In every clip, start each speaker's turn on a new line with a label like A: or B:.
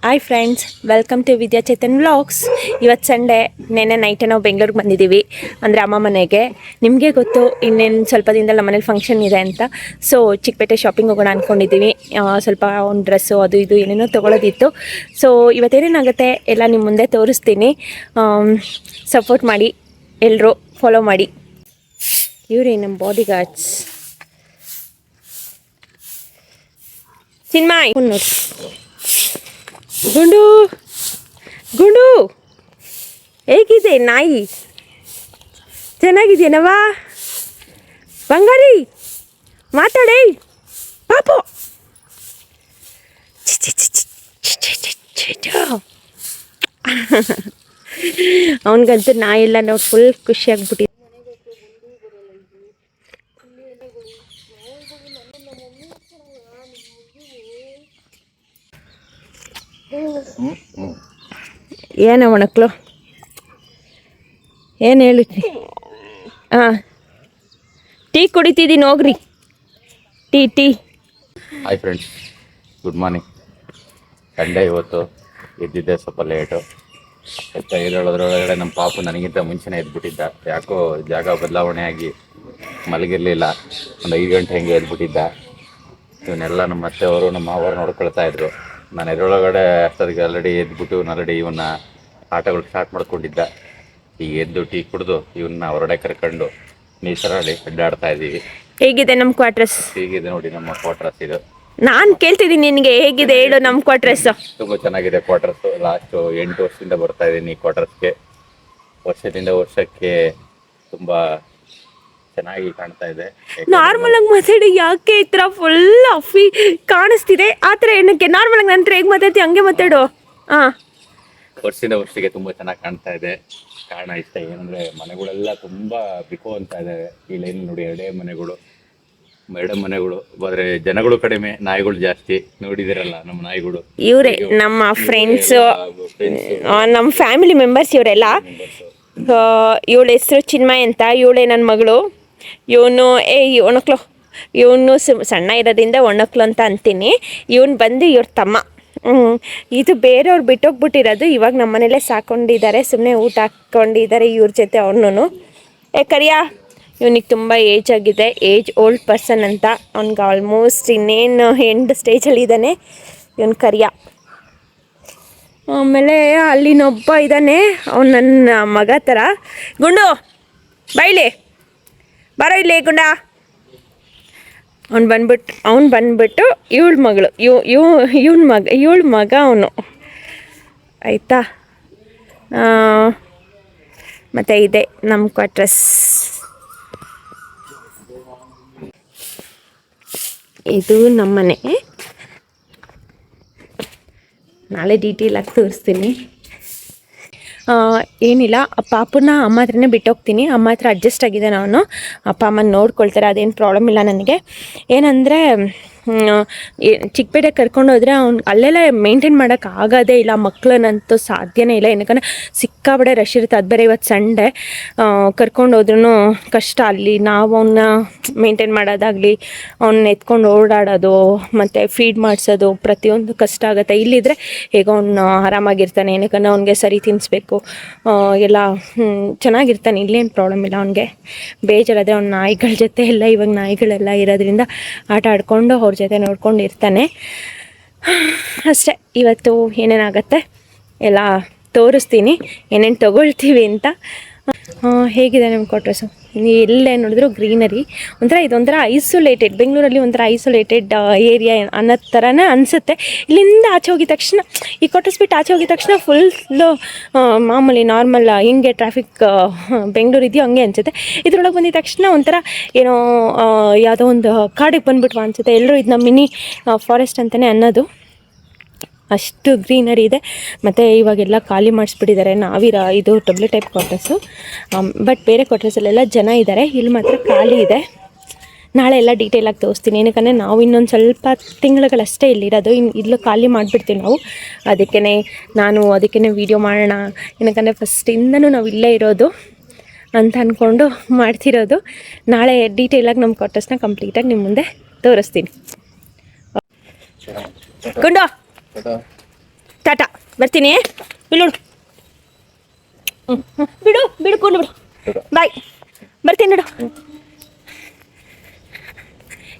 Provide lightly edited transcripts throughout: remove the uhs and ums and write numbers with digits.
A: Hi friends, welcome to Vidya Chetan vlogs. ಇವತ್ತು Sunday, ನೆನ್ನೆ ನೈಟೇ ನಾವು ಬೆಂಗಳೂರಿಗೆ ಬಂದಿದ್ದೀವಿ, ಅಂದರೆ ಅಮ್ಮ ಮನೆಗೆ. ನಿಮಗೆ ಗೊತ್ತು ಇನ್ನೇನು ಸ್ವಲ್ಪ ದಿನದಲ್ಲಿ ನಮ್ಮ ಮನೇಲಿ ಫಂಕ್ಷನ್ ಇದೆ ಅಂತ. ಸೊ ಚಿಕ್ಕಪೇಟೆ ಶಾಪಿಂಗ್ ಹೋಗೋಣ ಅಂದ್ಕೊಂಡಿದ್ದೀವಿ. ಸ್ವಲ್ಪ ಒಂದು ಡ್ರೆಸ್ಸು ಅದು ಇದು ಏನೇನೋ ತೊಗೊಳೋದಿತ್ತು. ಸೊ ಇವತ್ತೇನೇನಾಗುತ್ತೆ ಎಲ್ಲ ನಿಮ್ಮ ಮುಂದೆ ತೋರಿಸ್ತೀನಿ. ಸಪೋರ್ಟ್ ಮಾಡಿ, ಎಲ್ಲರೂ ಫಾಲೋ ಮಾಡಿ. ಇವರೇ ನಮ್ಮ ಬಾಡಿ ಗಾರ್ಡ್ಸ್. ಚಿನ್ಮಾಯ್ ನೋಡಿ, ಗುಂಡು ಗುಂಡು ಹೇಗಿದೆ ನಾಯಿ? ಚೆನ್ನಾಗಿದೆಯೇನವಾ? ಬಂಗಾರಿ ಮಾತಾಡೇ ಪಾಪು. ಅವನಿಗಂತೂ ನಾಯಿ ಎಲ್ಲ ನೋಡಿ ಫುಲ್ ಖುಷಿಯಾಗ್ಬಿಟ್ಟಿದೆ. ಏನ ಒಣಕ್ಲು ಏನು ಹೇಳಿದ್ರಿ? ಹಾಂ, ಟೀ ಕುಡಿತಿದ್ದೀನಿ, ಹೋಗ್ರಿ. Tea.
B: Hi friends, good morning. Sunday ಇವತ್ತು ಎದ್ದಿದ್ದೆ ಸ್ವಲ್ಪ ಲೇಟು. ಹೇಳೋದ್ರೊಳಗಡೆ ನಮ್ಮ ಪಾಪು ನನಗಿಂತ ಮುಂಚೆನೇ ಎದ್ಬಿಟ್ಟಿದ್ದ. ಯಾಕೋ ಜಾಗ ಬದಲಾವಣೆ ಆಗಿ ಮಲಗಿರಲಿಲ್ಲ. ಒಂದು 5 ಗಂಟೆ ಹೆಂಗೆ ಎದ್ಬಿಟ್ಟಿದ್ದ. ಇವನ್ನೆಲ್ಲ ನಮ್ಮ ಅತ್ತೆಯವರು ನಮ್ಮ ಮಾವರು ನೋಡ್ಕೊಳ್ತಾ ಇದ್ರು. ನಾನು ಎದ್ರೊಳಗಡೆ ಅಷ್ಟೊತ್ತಿಗೆ ಆಲ್ರೆಡಿ ಎದ್ಬಿಟ್ಟು ಆಲ್ರೆಡಿ ಇವನ್ನ ಆಟಗಳು ಸ್ಟಾರ್ಟ್ ಮಾಡ್ಕೊಂಡಿದ್ದ. ಈಗ ಎದ್ದು ಟೀ ಕುಡಿದು ಇವನ್ನ ಹೊರಗಡೆ ಕರ್ಕೊಂಡು ನೀಸರಲ್ಲಿ ಅಡ್ಡಾಡ್ತಾ ಇದ್ದೀವಿ.
A: ಹೇಗಿದೆ ನಮ್ಮ ಕ್ವಾರ್ಟರ್ಸ್?
B: ಹೀಗಿದೆ ನೋಡಿ ನಮ್ಮ ಕ್ವಾರ್ಟರ್ಸ್. ಇದು
A: ನಾನು ಕೇಳ್ತಿದ್ದೀನಿ ನಿನಗೆ, ಹೇಗಿದೆ ಹೇಳು ನಮ್ಮ ಕ್ವಾರ್ಟರ್ಸ್?
B: ತುಂಬ ಚೆನ್ನಾಗಿದೆ ಕ್ವಾರ್ಟರ್ಸ್. ಲಾಸ್ಟ್ 8 ವರ್ಷದಿಂದ ಬರ್ತಾ ಇದ್ದೀನಿ ಕ್ವಾರ್ಟರ್ಸ್ಗೆ. ವರ್ಷದಿಂದ ವರ್ಷಕ್ಕೆ ತುಂಬ ಚೆನ್ನಾಗಿ ಕಾಣ್ತಾ ಇದೆ.
A: ನಾರ್ಮಲ್ ಆಗಿ ಮಾತಾಡಿ, ಯಾಕೆ ಈ ಥರ ಫುಲ್ ಅಫಿ ಕಾಣಿಸ್ತಿದೆ? ಆ ಥರ ಏನಕ್ಕೆ? ನಾರ್ಮಲ್ ಆಗಿ ನಂತರ ಹೇಗೆ ಮಾತಾಡ್ತೀವಿ ಹಂಗೆ ಮಾತಾಡು. ಹಾಂ,
B: ವರ್ಷದಿಂದ ವರ್ಷಕ್ಕೆ ತುಂಬ ಚೆನ್ನಾಗಿ ಕಾಣ್ತಾ ಇದೆ. ಕಾರಣ ಇಷ್ಟ ಏನಂದರೆ ಮನೆಗಳೆಲ್ಲ ತುಂಬ ಬಿಕೋ ಅಂತ ಇದ್ದಾವೆ. ಈ ಲೈನ್ ನೋಡಿ, ಎರಡೇ ಮನೆಗಳು. ಆದರೆ ಜನಗಳು ಕಡಿಮೆ, ನಾಯಿಗಳು ಜಾಸ್ತಿ. ನೋಡಿದಿರಲ್ಲ ನಮ್ಮ ನಾಯಿಗಳು. ಇವರೇ
A: ನಮ್ಮ ಫ್ರೆಂಡ್ಸು, ನಮ್ಮ ಫ್ಯಾಮಿಲಿ ಮೆಂಬರ್ಸ್ ಇವರೆಲ್ಲ. ಇವಳ ಹೆಸರು ಚಿನ್ಮಯ್ ಅಂತ. ಇವಳೇ ನನ್ನ ಮಗಳು. ಇವನು ಒಣಕ್ಲು. ಇವನು ಸಣ್ಣ ಇರೋದ್ರಿಂದ ಒಣಕ್ಲು ಅಂತ ಅಂತೀನಿ. ಇವನು ಬಂದು ಇವ್ರ ತಮ್ಮ. ಇದು ಬೇರೆಯವ್ರು ಬಿಟ್ಟೋಗ್ಬಿಟ್ಟಿರೋದು. ಇವಾಗ ನಮ್ಮ ಮನೇಲೇ ಸಾಕೊಂಡಿದ್ದಾರೆ, ಸುಮ್ಮನೆ ಊಟ ಹಾಕ್ಕೊಂಡಿದ್ದಾರೆ ಇವ್ರ ಜೊತೆ. ಅವನು ಕರಿಯಾ, ಇವನಿಗೆ ತುಂಬ ಏಜ್ ಆಗಿದೆ, ಓಲ್ಡ್ ಪರ್ಸನ್ ಅಂತ. ಅವ್ನಿಗೆ ಆಲ್ಮೋಸ್ಟ್ ಇನ್ನೇನು ಎಂಡ್ ಸ್ಟೇಜಲ್ಲಿ ಇದ್ದಾನೆ ಇವನು ಕರಿಯಾ. ಆಮೇಲೆ ಅಲ್ಲಿನೊಬ್ಬ ಇದ್ದಾನೆ, ಅವ್ನು ನನ್ನ ಮಗ ಥರ. ಗುಂಡು ಬೈಲಿ, ಬರೋ ಇಲ್ಲಿ ಗುಂಡ. ಅವ್ನು ಬಂದ್ಬಿಟ್ಟು ಇವಳ ಮಗಳು, ಇವಳ ಮಗ ಅವನು, ಆಯಿತಾ? ಮತ್ತು ಇದೆ ನಮ್ಮ ಕ್ವಾರ್ಟರ್ಸ್. ಇದು ನಮ್ಮನೆ. ನಾಳೆ ಡೀಟೇಲ್ ಆಗಿ ತೋರಿಸ್ತೀನಿ. ಏನಿಲ್ಲ, ಪಾಪುನ ಅಮ್ಮ ಹತ್ರನೇ ಬಿಟ್ಟೋಗ್ತೀನಿ. ಅಮ್ಮ ಹತ್ರ ಅಡ್ಜಸ್ಟ್ ಆಗಿದೆ ನಾನು. ಅಪ್ಪ ಅಮ್ಮನ ನೋಡ್ಕೊಳ್ತಾರೆ, ಅದೇನು ಪ್ರಾಬ್ಲಮ್ ಇಲ್ಲ ನನಗೆ. ಏನಂದರೆ ಚಿಕ್ಕಪೇಟೆಗೆ ಕರ್ಕೊಂಡು ಹೋದರೆ ಅಲ್ಲೆಲ್ಲ ಮೇಂಟೈನ್ ಮಾಡೋಕ್ಕಾಗೋದೇ ಇಲ್ಲ. ಮಕ್ಕಳನ್ನಂತೂ ಸಾಧ್ಯನೇ ಇಲ್ಲ, ಏನಕ್ಕಂದರೆ ಸಿಕ್ಕಾಬಡೆ ರಶ್ ಇರುತ್ತೆ. ಅದು ಬೇರೆ ಇವತ್ತು ಸಂಡೇ. ಕರ್ಕೊಂಡು ಹೋದ್ರೂ ಕಷ್ಟ. ಅಲ್ಲಿ ನಾವು ಅವನ್ನ ಮೇಂಟೈನ್ ಮಾಡೋದಾಗಲಿ, ಅವನ್ನ ಎತ್ಕೊಂಡು ಓಡಾಡೋದು ಮತ್ತು ಫೀಡ್ ಮಾಡಿಸೋದು ಪ್ರತಿಯೊಂದು ಕಷ್ಟ ಆಗುತ್ತೆ. ಇಲ್ಲಿದ್ದರೆ ಹೇಗೋ ಅವನು ಆರಾಮಾಗಿರ್ತಾನೆ, ಏನಕ್ಕಂದ್ರೆ ಅವ್ನಿಗೆ ಸರಿ ತಿನ್ನಿಸ್ಬೇಕು, ಎಲ್ಲ ಚೆನ್ನಾಗಿರ್ತಾನೆ. ಇಲ್ಲೇನು ಪ್ರಾಬ್ಲಮ್ ಇಲ್ಲ ಅವನಿಗೆ. ಬೇಜಾರದೆ ಅವ್ನ ನಾಯಿಗಳ ಜೊತೆ ಎಲ್ಲ, ಇವಾಗ ನಾಯಿಗಳೆಲ್ಲ ಇರೋದ್ರಿಂದ ಆಟ ಆಡಿಕೊಂಡು ಅವ್ರ ಜೊತೆ ನೋಡ್ಕೊಂಡು ಇರ್ತಾನೆ ಅಷ್ಟೇ. ಇವತ್ತು ಏನೇನಾಗತ್ತೆ ಎಲ್ಲ ತೋರಿಸ್ತೀನಿ, ಏನೇನು ತೊಗೊಳ್ತೀವಿ ಅಂತ. ಹೇಗಿದೆ ನಮ್ಮ ಕ್ವಾರ್ಟರ್ಸು? ಎಲ್ಲೇ ನೋಡಿದ್ರು ಗ್ರೀನರಿ. ಇದೊಂಥರ ಐಸೋಲೇಟೆಡ್, ಬೆಂಗಳೂರಲ್ಲಿ ಒಂಥರ ಐಸೋಲೇಟೆಡ್ ಏರಿಯಾ ಅನ್ನೋ ಥರನೇ ಅನಿಸುತ್ತೆ. ಇಲ್ಲಿಂದ ಆಚೆ ಹೋಗಿದ ತಕ್ಷಣ, ಈ ಕ್ವಾರ್ಟರ್ಸ್ ಬಿಟ್ಟು ಆಚೆ ಹೋಗಿದ ತಕ್ಷಣ ಫುಲ್ಲು ಮಾಮೂಲಿ ನಾರ್ಮಲ್ ಹಿಂಗೆ ಟ್ರಾಫಿಕ್ ಬೆಂಗಳೂರು ಇದೆಯೋ ಹಂಗೆ ಅನಿಸುತ್ತೆ. ಇದ್ರೊಳಗೆ ಬಂದಿದ ತಕ್ಷಣ ಒಂಥರ ಏನೋ ಯಾವುದೋ ಒಂದು ಕಾಡಿಗೆ ಬಂದುಬಿಟ್ವಾ ಅನಿಸುತ್ತೆ. ಎಲ್ಲರೂ ಇದನ್ನ ಮಿನಿ ಫಾರೆಸ್ಟ್ ಅಂತಲೇ ಅನ್ನೋದು. ಅಷ್ಟು ಗ್ರೀನರಿ ಇದೆ. ಮತ್ತು ಇವಾಗೆಲ್ಲ ಖಾಲಿ ಮಾಡಿಸ್ಬಿಟ್ಟಿದ್ದಾರೆ. ಇದು ಡಬ್ಲ್ಯೂ ಟೈಪ್ ಕ್ವಾರ್ಟರ್ಸು, ಬಟ್ ಬೇರೆ ಕ್ವಾರ್ಟರ್ಸಲ್ಲೆಲ್ಲ ಜನ ಇದ್ದಾರೆ. ಇಲ್ಲಿ ಮಾತ್ರ ಖಾಲಿ ಇದೆ. ನಾಳೆ ಎಲ್ಲ ಡೀಟೇಲಾಗಿ ತೋರಿಸ್ತೀನಿ. ಏನಕ್ಕಂದರೆ ನಾವು ಇನ್ನೊಂದು ಸ್ವಲ್ಪ ತಿಂಗಳುಗಳಷ್ಟೇ ಇಲ್ಲಿರೋದು. ಇಲ್ಲೂ ಖಾಲಿ ಮಾಡಿಬಿಡ್ತೀವಿ ನಾವು. ಅದಕ್ಕೇ ವೀಡಿಯೋ ಮಾಡೋಣ, ಏನಕ್ಕಂದರೆ ಫಸ್ಟಿಂದನೂ ನಾವು ಇಲ್ಲೇ ಇರೋದು ಅಂತ ಅಂದ್ಕೊಂಡು ಮಾಡ್ತಿರೋದು. ನಾಳೆ ಡೀಟೇಲಾಗಿ ನಮ್ಮ ಕ್ವಾರ್ಟರ್ಸ್ನ ಕಂಪ್ಲೀಟಾಗಿ ನಿಮ್ಮ ಮುಂದೆ ತೋರಿಸ್ತೀನಿ. ಗುಂಡು ಟಾಟಾ ಬರ್ತೀನಿ ಬಿಡು ಬಿಡು ಬಿಡು ಕೂರ್ಲು ಬಿಡು ಬಾಯ್ ಬರ್ತೀನಿ ಬಿಡು.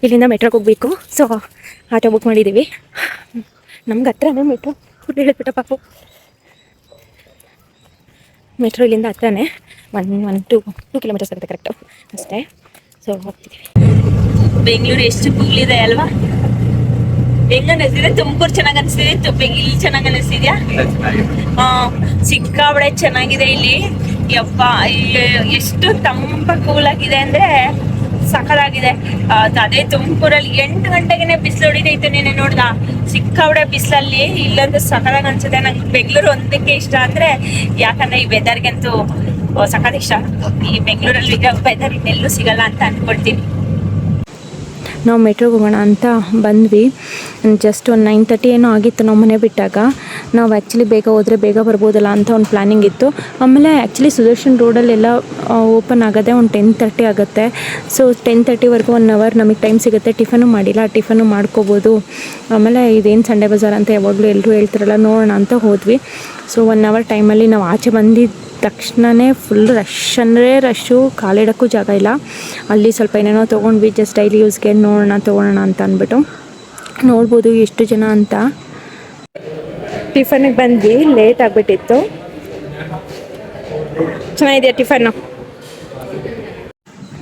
A: ಇಲ್ಲಿಂದ ಮೆಟ್ರೋಗೆ ಹೋಗ್ಬೇಕು. ಸೊ ಆಟೋ ಬುಕ್ ಮಾಡಿದ್ದೀವಿ. ನಮ್ಗೆ ಹತ್ರನೇ ಮೆಟ್ರೋ. ಫುಡ್ ಹೇಳಿಬಿಟ್ಟ ಪಾಪು. ಮೆಟ್ರೋ ಇಲ್ಲಿಂದ ಹತ್ರನೇ 2 ಕಿಲೋಮೀಟರ್ಸ್ ಆಗುತ್ತೆ ಕರೆಕ್ಟು ಅಷ್ಟೇ. ಸೊ ಹೋಗ್ತಿದ್ದೀವಿ. ಬೆಂಗಳೂರು ಎಷ್ಟು ಕೂಲಿದೆ ಅಲ್ವಾ? ಹೆಂಗ ಅನಿಸ್ತಿದೆ? ತುಮಕೂರು ಚೆನ್ನಾಗಿ ಅನಿಸ್ತಿದೆ, ಇಲ್ಲಿ ಚೆನ್ನಾಗಿ ಅನಿಸ್ತಿದ್ಯಾ? ಸಿಕ್ಕಾಬಡೆ ಚೆನ್ನಾಗಿದೆ ಇಲ್ಲಿ. ಯಪ್ಪ ಎಷ್ಟು ತಂಪ ಕೂಲಾಗಿದೆ ಅಂದ್ರೆ ಸಖತ್ತಾಗಿದೆ. ಅದೇ ತುಮಕೂರಲ್ಲಿ 8 ಗಂಟೆಗೆ ಬಿಸಿಲು ಹೊಡಿತೈತೆ. ನೀನೆ ನೋಡ್ದ ಸಿಕ್ಕಾಬಡೆ ಬಿಸಿಲಲ್ಲಿ. ಇಲ್ಲಂತೂ ಸಖತ್ತಾಗಿ ಅನ್ಸುತ್ತೆ. ನಂಗೆ ಬೆಂಗಳೂರು ಒಂದಕ್ಕೆ ಇಷ್ಟ ಅಂದ್ರೆ ಯಾಕಂದ್ರೆ ಈ ವೆದರ್ಗಂತೂ ಸಖತ್ ಇಷ್ಟ. ಈ ಬೆಂಗಳೂರಲ್ಲಿ ವೆದರ್ ಇನ್ನೆಲ್ಲೂ ಸಿಗಲ್ಲ ಅಂತ ಅನ್ಕೊಳ್ತೀನಿ. ನಾವು ಮೆಟ್ರೋಗೆ ಹೋಗೋಣ ಅಂತ ಬಂದ್ವಿ. ಜಸ್ಟ್ ಒಂದು 9:30 ಏನೋ ಆಗಿತ್ತು ನಾವು ಮನೆ ಬಿಟ್ಟಾಗ. ನಾವು ಆ್ಯಕ್ಚುಲಿ ಬೇಗ ಹೋದರೆ ಬೇಗ ಬರ್ಬೋದಲ್ಲ ಅಂತ ಒಂದು ಪ್ಲ್ಯಾನಿಂಗ್ ಇತ್ತು. ಆಮೇಲೆ ಆ್ಯಕ್ಚುಲಿ ಸುದರ್ಶನ್ ರೋಡಲ್ಲೆಲ್ಲ ಓಪನ್ ಆಗೋದೇ ಒಂದು 10:30 ಆಗುತ್ತೆ. ಸೊ 10:30ವರೆಗೂ 1 ಅವರ್ ನಮಗೆ ಟೈಮ್ ಸಿಗುತ್ತೆ. ಟಿಫನು ಮಾಡಿಲ್ಲ, ಟಿಫನು ಮಾಡ್ಕೋಬೋದು. ಆಮೇಲೆ ಇದೇನು ಸಂಡೇ ಬಜಾರ್ ಅಂತ ಯಾವಾಗಲೂ ಎಲ್ಲರೂ ಹೇಳ್ತಾರಲ್ಲ, ನೋಡೋಣ ಅಂತ ಹೋದ್ವಿ. ಸೊ 1 ಅವರ್ ಟೈಮಲ್ಲಿ ನಾವು ಆಚೆ ಬಂದಿದ್ದ ತಕ್ಷಣವೇ ಫುಲ್ ರಶ್ ಅಂದರೆ ರಶ್ಶು, ಕಾಲಿಡೋಕ್ಕೂ ಜಾಗ ಇಲ್ಲ. ಅಲ್ಲಿ ಸ್ವಲ್ಪ ಏನೇನೋ ತೊಗೊಂಡ್ವಿ, ಜಸ್ಟ್ ಡೈಲಿ ಯೂಸ್ಗೆ ತೊಗೊಳೋಣ ಅಂತ ಅಂದ್ಬಿಟ್ಟು. ನೋಡ್ಬೋದು ಎಷ್ಟು ಜನ ಅಂತ. ಟಿಫನಿಗೆ ಬಂದ್ವಿ, ಲೇಟ್ ಆಗಿಬಿಟ್ಟಿತ್ತು. ಚೆನ್ನಾಗಿದೆಯಾ ಟಿಫನ್ನು?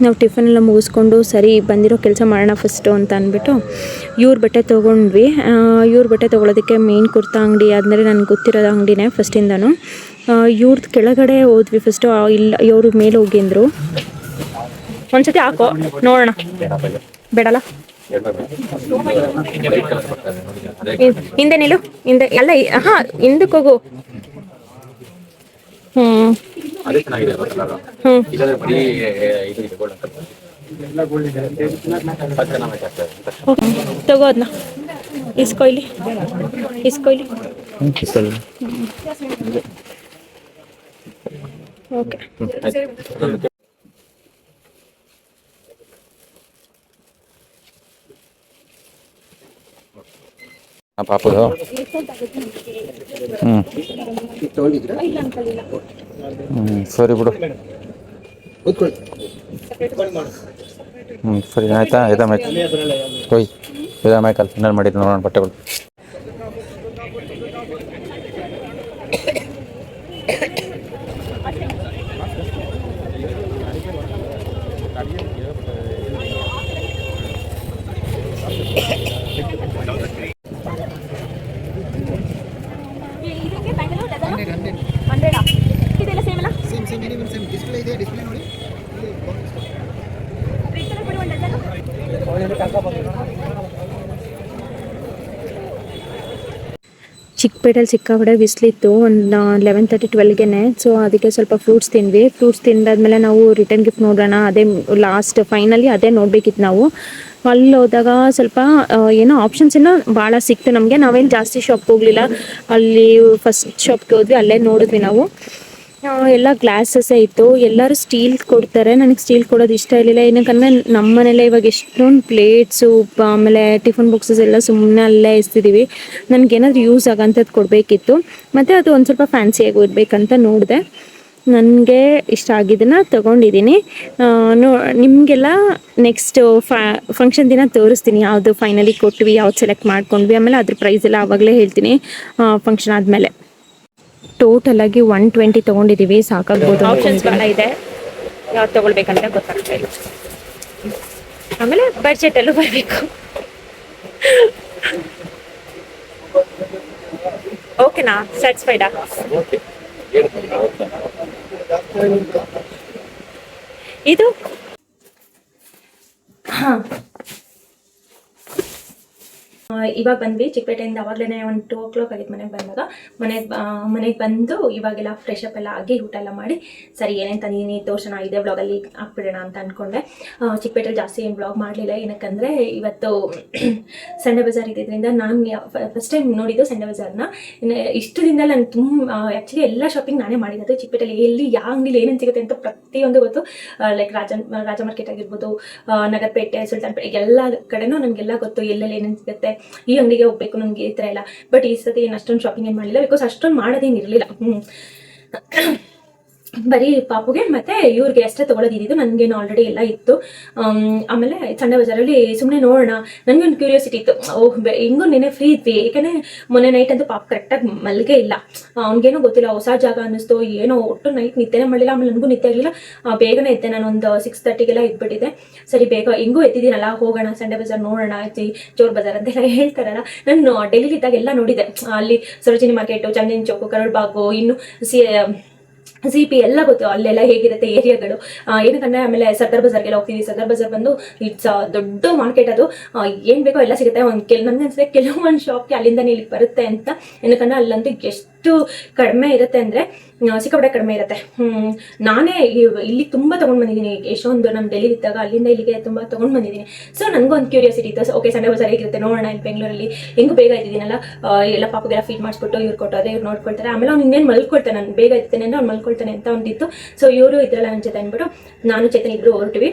A: ನಾವು ಟಿಫನೆಲ್ಲ ಮುಗಿಸ್ಕೊಂಡು ಸರಿ ಬಂದಿರೋ ಕೆಲಸ ಮಾಡೋಣ ಫಸ್ಟು ಅಂತ ಅಂದ್ಬಿಟ್ಟು ಇವ್ರ ಬಟ್ಟೆ ತೊಗೊಂಡ್ವಿ. ಇವ್ರ ಬಟ್ಟೆ ತೊಗೊಳೋದಕ್ಕೆ ಮೇನ್ ಕುರ್ತಾ ಅಂಗಡಿ ಆದಮೇಲೆ ನನಗೆ ಗೊತ್ತಿರೋದು ಅಂಗಡಿನೇ ಫಸ್ಟಿಂದನೂ. ಇವ್ರದ್ದು ಕೆಳಗಡೆ ಹೋದ್ವಿ ಫಸ್ಟು. ಇಲ್ಲ ಇವರು ಮೇಲೆ ಹೋಗಿದ್ರು. ಒಂದ್ಸತಿ ಹಾಕೋ ನೋಡೋಣ. ಬೇಡಲ್ಲ, ಹಿಂದೆ ನಿಲ್ಲು. ಹಿಂದೆ ಎಲ್ಲ ಹಾಂ, ಹಿಂದಕ್ಕೆ ಹೋಗು. ತಗೋ ಅದನ್ನ, ಇಸ್ಕೊಯ್ಲಿ. ಓಕೆ.
B: ಪಾಪದು ಸರಿ ಬಿಡು. ಸರಿ ಆಯ್ತಾ? ಇದಾ ಮೈಕಲ್ ಹೋಯ್, ಇದಾ ಮೈಕಲ್ ಇನ್ನೇನು ಮಾಡಿದ್ದು ನೋಡೋಣ ಬಟ್ಟೆಗಳು.
A: ಚಿಕ್ಕಪೇಟೆಯಲ್ಲಿ ಸಿಕ್ಕಾಪಟ್ಟೆ ಬಿಸಿಲಿತ್ತು. ಒಂದು 11:30-12ಗೆ. ಸೊ ಅದಕ್ಕೆ ಸ್ವಲ್ಪ ಫ್ರೂಟ್ಸ್ ತಿಂದ್ವಿ. ಫ್ರೂಟ್ಸ್ ತಿಂದಾದ್ಮೇಲೆ ನಾವು ರಿಟರ್ನ್ ಗಿಫ್ಟ್ ನೋಡೋಣ, ಅದೇ ಲಾಸ್ಟ್ ಫೈನಲಿ ಅದೇ ನೋಡಬೇಕಿತ್ತು ನಾವು. ಅಲ್ಲಿ ಹೋದಾಗ ಸ್ವಲ್ಪ ಏನೋ ಆಪ್ಷನ್ಸ್ ಏನೋ ಭಾಳ ಸಿಕ್ತು ನಮಗೆ. ನಾವೇನು ಜಾಸ್ತಿ ಶಾಪ್ಗೆ ಹೋಗಲಿಲ್ಲ. ಅಲ್ಲಿ ಫಸ್ಟ್ ಶಾಪ್ಗೆ ಹೋದ್ವಿ, ಅಲ್ಲೇ ನೋಡಿದ್ವಿ ನಾವು. ಎಲ್ಲ ಗ್ಲಾಸಸ್ಸೇ ಇತ್ತು. ಎಲ್ಲರೂ ಸ್ಟೀಲ್ ಕೊಡ್ತಾರೆ. ನನಗೆ ಸ್ಟೀಲ್ ಕೊಡೋದು ಇಷ್ಟ ಇರಲಿಲ್ಲ. ಏನಕ್ಕಂದರೆ ನಮ್ಮ ಮನೇಲೆ ಇವಾಗ ಎಷ್ಟೊಂದು ಪ್ಲೇಟ್ಸು ಆಮೇಲೆ ಟಿಫನ್ ಬಾಕ್ಸಸ್ ಎಲ್ಲ ಸುಮ್ಮನೆ ಅಲ್ಲೇ ಎಸ್ತಿದ್ದೀವಿ. ನನಗೇನಾದ್ರೂ ಯೂಸ್ ಆಗೋಂಥದ್ದು ಕೊಡಬೇಕಿತ್ತು. ಮತ್ತು ಅದು ಒಂದು ಸ್ವಲ್ಪ ಫ್ಯಾನ್ಸಿಯಾಗಿ ಇರಬೇಕಂತ ನೋಡಿದೆ. ನನಗೆ ಇಷ್ಟ ಆಗಿದ್ದನ್ನು ತೊಗೊಂಡಿದ್ದೀನಿ. ನಿಮಗೆಲ್ಲ ನೆಕ್ಸ್ಟ್ ಫಂಕ್ಷನ್ ದಿನ ತೋರಿಸ್ತೀನಿ ಯಾವುದು ಫೈನಲಿ ಕೊಟ್ವಿ, ಯಾವ್ದು ಸೆಲೆಕ್ಟ್ ಮಾಡ್ಕೊಂಡ್ವಿ. ಆಮೇಲೆ ಅದ್ರ ಪ್ರೈಸ್ ಎಲ್ಲ ಆವಾಗಲೇ ಹೇಳ್ತೀನಿ ಫಂಕ್ಷನ್ ಆದಮೇಲೆ. ಟೋಟಲ್ ಆಗಿ 120 ತೊಗೊಂಡಿದ್ದೀವಿ. ಸಾಕಾಗ್ಬೋದು. ಆಪ್ಷನ್ಸ್ ಭಾಳ ಇದೆ, ಯಾವ್ದು ತೊಗೊಳ್ಬೇಕಂತ ಗೊತ್ತಾಗ್ತಾ ಇಲ್ಲ. ಆಮೇಲೆ ಬಡ್ಜೆಟಲ್ಲೂ ಬರಬೇಕು. ಓಕೆನಾ? ಸ್ಯಾಟಿಸ್ಫೈಡಾ? ಇದು ಹಾಂ, ಇವಾಗ ಬಂದ್ವಿ ಚಿಕ್ಕಪೇಟೆಯಿಂದ. ಅವಾಗಲೇ ಒಂದು 2 o'clock ಆಗಿತ್ತು ಮನೆಗೆ ಬಂದಾಗ. ಮನೆಗೆ ಬಂದು ಇವಾಗೆಲ್ಲ ಫ್ರೆಶ್ ಅಪ್ ಎಲ್ಲ ಆಗಿ ಊಟ ಎಲ್ಲ ಮಾಡಿ ಸರಿ ಏನೇನು ತಂದಿದ್ದೀನಿ ತೋರ್ಸೋಣ, ಇದೇ ಬ್ಲಾಗಲ್ಲಿ ಹಾಕ್ಬಿಡೋಣ ಅಂತ ಅಂದ್ಕೊಂಡೆ. ಚಿಕ್ಕಪೇಟೆಯಲ್ಲಿ ಜಾಸ್ತಿ ಏನು ಬ್ಲಾಗ್ ಮಾಡಲಿಲ್ಲ. ಏನಕ್ಕಂದರೆ ಇವತ್ತು ಸಂಡೇ ಬಜಾರ್ ಇದ್ದಿದ್ದರಿಂದ ನಾನು ಫಸ್ಟ್ ಟೈಮ್ ನೋಡಿದ್ದು ಸಂಡೇ ಬಜಾರ್ನ. ಇಷ್ಟು ದಿನದಲ್ಲಿ ನಾನು ಆ್ಯಕ್ಚುಲಿ ಎಲ್ಲ ಶಾಪಿಂಗ್ ನಾನೇ ಮಾಡಿದ್ದು. ಚಿಕ್ಕಪೇಟೆಯಲ್ಲಿ ಎಲ್ಲಿ ಯಾವ ಅಂಗಡಿಲಿ ಏನೇನು ಸಿಗುತ್ತೆ ಅಂತ ಪ್ರತಿಯೊಂದು ಗೊತ್ತು. ಲೈಕ್ ರಾಜ ಮಾರ್ಕೆಟ್ ಆಗಿರ್ಬೋದು, ನಗರಪೇಟೆ, ಸುಲ್ತಾನ್ಪೇಟೆ, ಎಲ್ಲ ಕಡೆನೂ ನನಗೆಲ್ಲ ಗೊತ್ತು ಎಲ್ಲೆಲ್ಲಿ ಏನೇನು ಸಿಗುತ್ತೆ. ಈ ಅಂಗಡಿಗೆ ಹೋಗ್ಬೇಕು ನನಗೆ ಈ ಥರ ಎಲ್ಲ. ಬಟ್ ಈ ಸತಿ ಏನು ಅಷ್ಟೊಂದು ಶಾಪಿಂಗ್ ಏನು ಮಾಡಲಿಲ್ಲ, ಬಿಕಾಸ್ ಅಷ್ಟೊಂದು ಮಾಡೋದೇನಿರಲಿಲ್ಲ. ಬರೀ ಪಾಪುಗೆ ಮತ್ತೆ ಇವ್ರಿಗೆ ಅಷ್ಟೇ ತೊಗೊಳೋದಿದ್ದು, ನನಗೇನು ಆಲ್ರೆಡಿ ಎಲ್ಲ ಇತ್ತು. ಆಮೇಲೆ ಸಂಡೆ ಬಜಾರಲ್ಲಿ ಸುಮ್ಮನೆ ನೋಡೋಣ, ನನಗೊಂದು ಕ್ಯೂರಿಯಾಸಿಟಿ ಇತ್ತು. ಹಿಂಗೂ ನೆನೆ ಫ್ರೀ ಇದ್ವಿ, ಯಾಕಂದರೆ ಮೊನ್ನೆ ನೈಟ್ ಅಂತೂ ಪಾಪ ಕರೆಕ್ಟಾಗಿ ಮಲ್ಗೆ ಇಲ್ಲ. ಅವ್ನಿಗೇನೋ ಗೊತ್ತಿಲ್ಲ, ಹೊಸ ಜಾಗ ಅನ್ನಿಸ್ತು ಏನೋ, ಒಟ್ಟು ನೈಟ್ ನಿದ್ದೆನೇ ಮಾಡಲಿಲ್ಲ. ಆಮೇಲೆ ನನಗೂ ನಿದ್ದೆ ಆಗಲಿಲ್ಲ, ಬೇಗನೆ ಇದ್ದೆ. ನಾನು ಒಂದು 6:30ಗೆಲ್ಲ ಇದ್ಬಿಟ್ಟಿದ್ದೆ. ಸರಿ ಬೇಗ ಹಿಂಗೂ ಎದ್ದಿದ್ದೀನಲ್ಲ, ಹೋಗೋಣ ಸಂಡೆ ಬಜಾರ್ ನೋಡೋಣ, ಚೋರ್ ಬಜಾರ್ ಅಂತೆಲ್ಲ ಹೇಳ್ತಾರಲ್ಲ. ನಾನು ಡೆಲ್ಲಿಲಿ ಇದ್ದಾಗ ಎಲ್ಲ ನೋಡಿದೆ, ಅಲ್ಲಿ ಸರೋಜಿನಿ ಮಾರ್ಕೆಟು, ಚಂದನ್ ಚೌಕು, ಕರೋಲ್ ಬಾಗು, ಇನ್ನು CP ಎಲ್ಲ ಗೊತ್ತು, ಅಲ್ಲೆಲ್ಲ ಹೇಗಿರುತ್ತೆ ಏರಿಯಾಗಳು ಏನಕ್ಕಂದ್ರೆ. ಆಮೇಲೆ ಸರ್ದಾರ್ ಬಜಾರ್ಗೆಲ್ಲ ಹೋಗ್ತೀವಿ. ಸರ್ದಾರ್ ಬಜಾರ್ ಬಂದು ಇಟ್ಸ್ ದೊಡ್ಡ ಮಾರ್ಕೆಟ್, ಅದು ಏನು ಬೇಕೋ ಎಲ್ಲ ಸಿಗುತ್ತೆ. ನನಗೆ ಅನ್ಸುತ್ತೆ ಕೆಲವೊಂದು ಶಾಪ್ಗೆ ಅಲ್ಲಿಂದನೇ ಇಲ್ಲಿಗೆ ಬರುತ್ತೆ ಅಂತ. ಏನಕ್ಕಂದ್ರೆ ಅಲ್ಲಂತೂ ಎಷ್ಟು ಕಡಿಮೆ ಇರುತ್ತೆ ಅಂದರೆ ಸಿಕ್ಕಾಪಟ್ಟೆ ಕಡಿಮೆ ಇರುತ್ತೆ. ನಾನೇ ಇಲ್ಲಿ ತುಂಬ ತೊಗೊಂಡು ಬಂದಿದ್ದೀನಿ, ಎಷ್ಟೊಂದು ನಮ್ಮ ಡೆಲ್ಲಿ ಇದ್ದಾಗ ಅಲ್ಲಿಂದ ಇಲ್ಲಿಗೆ ತುಂಬ ತೊಗೊಂಡು ಬಂದಿದ್ದೀನಿ. ಸೊ ನನಗೂ ಒಂದು ಕ್ಯೂರಿಯಾಸಿಟಿ ಇತ್ತು. ಓಕೆ ಸಂಡೆ ಬಜಾರ್ ಹೇಗಿರುತ್ತೆ ನೋಡೋಣ. ಇಲ್ಲಿ ಬೆಂಗಳೂರಲ್ಲಿ ಹೆಂಗೂ ಬೇಗ ಇದ್ದಿದ್ದೀನಲ್ಲ, ಎಲ್ಲ ಪಾಪಗೆಲ್ಲ ಫೀಡ್ ಮಾಡಿಸ್ಬಿಟ್ಟು ಇವ್ರು ಕೊಟ್ಟೋದೆ, ಇವ್ರು ನೋಡ್ಕೊಳ್ತಾರೆ. ಆಮೇಲೆ ಅವ್ನು ಇನ್ನೇನು ಮಲ್ಕೊಳ್ತಾನೆ, ನಾನು ಬೇಗ ಇರ್ತೇನೆ ಅಂದರೆ ಅವ್ನು ಮಲ್ಕೊಳ್ತಾನೆ ಅಂತ ಒಂದಿತ್ತು. ಸೊ ಇವರು ಇದ್ರಲ್ಲ ನನ್ನ ಜೊತೆ ಅಂದ್ಬಿಟ್ಟು ನಾನು ಚೇತನ್ ಇಬ್ಬರು ಹೊರಟಿವಿ.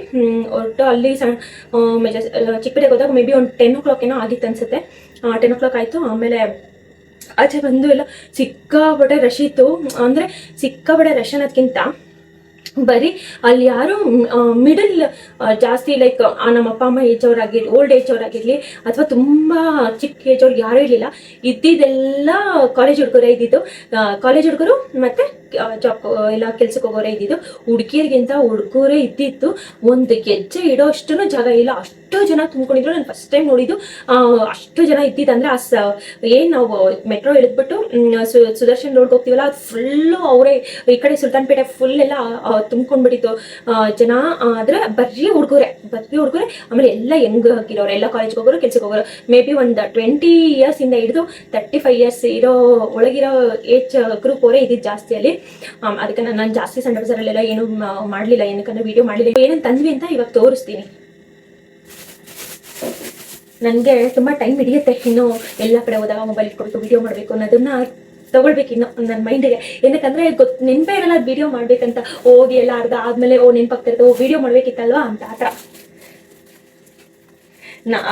A: ಹೊರಟು ಅಲ್ಲಿ ಚಿಕ್ಕಪೇಟೆಗೆ ಹೋದಾಗ ಮೇ ಬಿ ಒಂದು 10 o'clock ಏನೋ ಆಗಿತ್ತು ಅನ್ಸುತ್ತೆ. 10 o'clock ಆಯಿತು. ಆಮೇಲೆ ಆಚೆ ಬಂದು ಎಲ್ಲ ಸಿಕ್ಕಾಪಟ್ಟೆ ರಶ್ ಇತ್ತು. ಅಂದರೆ ಸಿಕ್ಕಾಪಟ್ಟೆ ರಶ್ ಅನ್ನೋದಕ್ಕಿಂತ ಬರೀ ಅಲ್ಲಿ ಯಾರು ಮಿಡಲ್ ಜಾಸ್ತಿ ಲೈಕ್ ನಮ್ಮ ಅಪ್ಪ ಅಮ್ಮ ಏಜ್ ಅವರಾಗಿರ್ಲಿ, ಓಲ್ಡ್ ಏಜ್ ಅವರಾಗಿರಲಿ, ಅಥವಾ ತುಂಬ ಚಿಕ್ಕ ಏಜ್ ಅವ್ರಿಗೆ ಯಾರೂ ಇರಲಿಲ್ಲ. ಇದ್ದಿದ್ದೆಲ್ಲ ಕಾಲೇಜ್ ಹುಡುಗರೇ ಇದ್ದಿದ್ದು. ಕಾಲೇಜ್ ಹುಡುಗರು ಮತ್ತು ಜಾಬ್ ಎಲ್ಲ ಕೆಲ್ಸಕ್ಕೆ ಹೋಗೋರೇ ಇದ್ದಿದ್ದು. ಹುಡುಗಿಯರಿಗಿಂತ ಹುಡುಗರೇ ಇದ್ದಿತ್ತು. ಒಂದು ಗೆಜ್ಜೆ ಇಡೋ ಅಷ್ಟು ಜಾಗ ಇಲ್ಲ, ಅಷ್ಟು ಜನ ತುಂಬ್ಕೊಂಡಿದ್ರು. ನಾನು ಫಸ್ಟ್ ಟೈಮ್ ನೋಡಿದ್ದು ಅಷ್ಟು ಜನ ಇದ್ದಿದ್ದಂದ್ರೆ ಏನು ನಾವು ಮೆಟ್ರೋ ಇಳಿದ್ಬಿಟ್ಟು ಸುದರ್ಶನ್ ರೋಡ್ಗೆ ಹೋಗ್ತೀವಲ್ಲ, ಅದು ಫುಲ್ಲು ಅವರೇ. ಈ ಕಡೆ ಸುಲ್ತಾನ್ಪೇಟೆ ಫುಲ್ ಎಲ್ಲ ತುಂಬ್ಕೊಂಡ್ಬಿಟ್ಟಿತ್ತು ಜನ. ಆದರೆ ಬರೀ ಹುಡುಗರೇ. ಆಮೇಲೆ ಎಲ್ಲ ಹೆಂಗ್ ಹಾಕಿರೋರು, ಎಲ್ಲ ಕಾಲೇಜ್ಗೆ ಹೋಗೋರು, ಕೆಲ್ಸಕ್ಕೆ ಹೋಗೋರು. ಮೇ ಬಿ ಒಂದು 20 years ಇಂದ ಹಿಡಿದು 35 years ಇರೋ ಒಳಗಿರೋ ಏಜ್ ಗ್ರೂಪ್ ಅವರೇ ಇದ್ದಿದ್ದು ಜಾಸ್ತಿ ಅಲ್ಲಿ. ಅದಕ್ಕೆ ನಾನು ಜಾಸ್ತಿ ಸಂಡೆ ಬಜಾರಲ್ಲೆಲ್ಲ ಏನು ಮಾಡಲಿಲ್ಲ, ಏನಕ್ಕಂದ್ರೆ ವಿಡಿಯೋ ಮಾಡಲಿಲ್ಲ. ಏನಂತ ತಂದ್ವಿ ಅಂತ ಇವಾಗ ತೋರಿಸ್ತೀನಿ. ನನಗೆ ತುಂಬ ಟೈಮ್ ಹಿಡಿಯುತ್ತೆ ಇನ್ನು ಎಲ್ಲ ಕಡೆ ಹೋದಾಗ ಮೊಬೈಲ್ ಇಟ್ಕೊಟ್ಟು ವಿಡಿಯೋ ಮಾಡಬೇಕು ಅನ್ನೋದನ್ನ ತಗೊಳ್ಬೇಕು ಇನ್ನು ನನ್ನ ಮೈಂಡಿಗೆ. ಏನಕ್ಕಂದ್ರೆ ನೆನಪೇ ಇರಲ್ಲ ಅದು ವಿಡಿಯೋ ಮಾಡ್ಬೇಕಂತ. ಹೋಗಿ ಎಲ್ಲ ಅರ್ಧ ಆದ್ಮೇಲೆ ನೆನಪಾಗ್ತಿರುತ್ತೆ, ವಿಡಿಯೋ ಮಾಡ್ಬೇಕಿತ್ತಲ್ವಾ ಅಂತ. ಆ ಥರ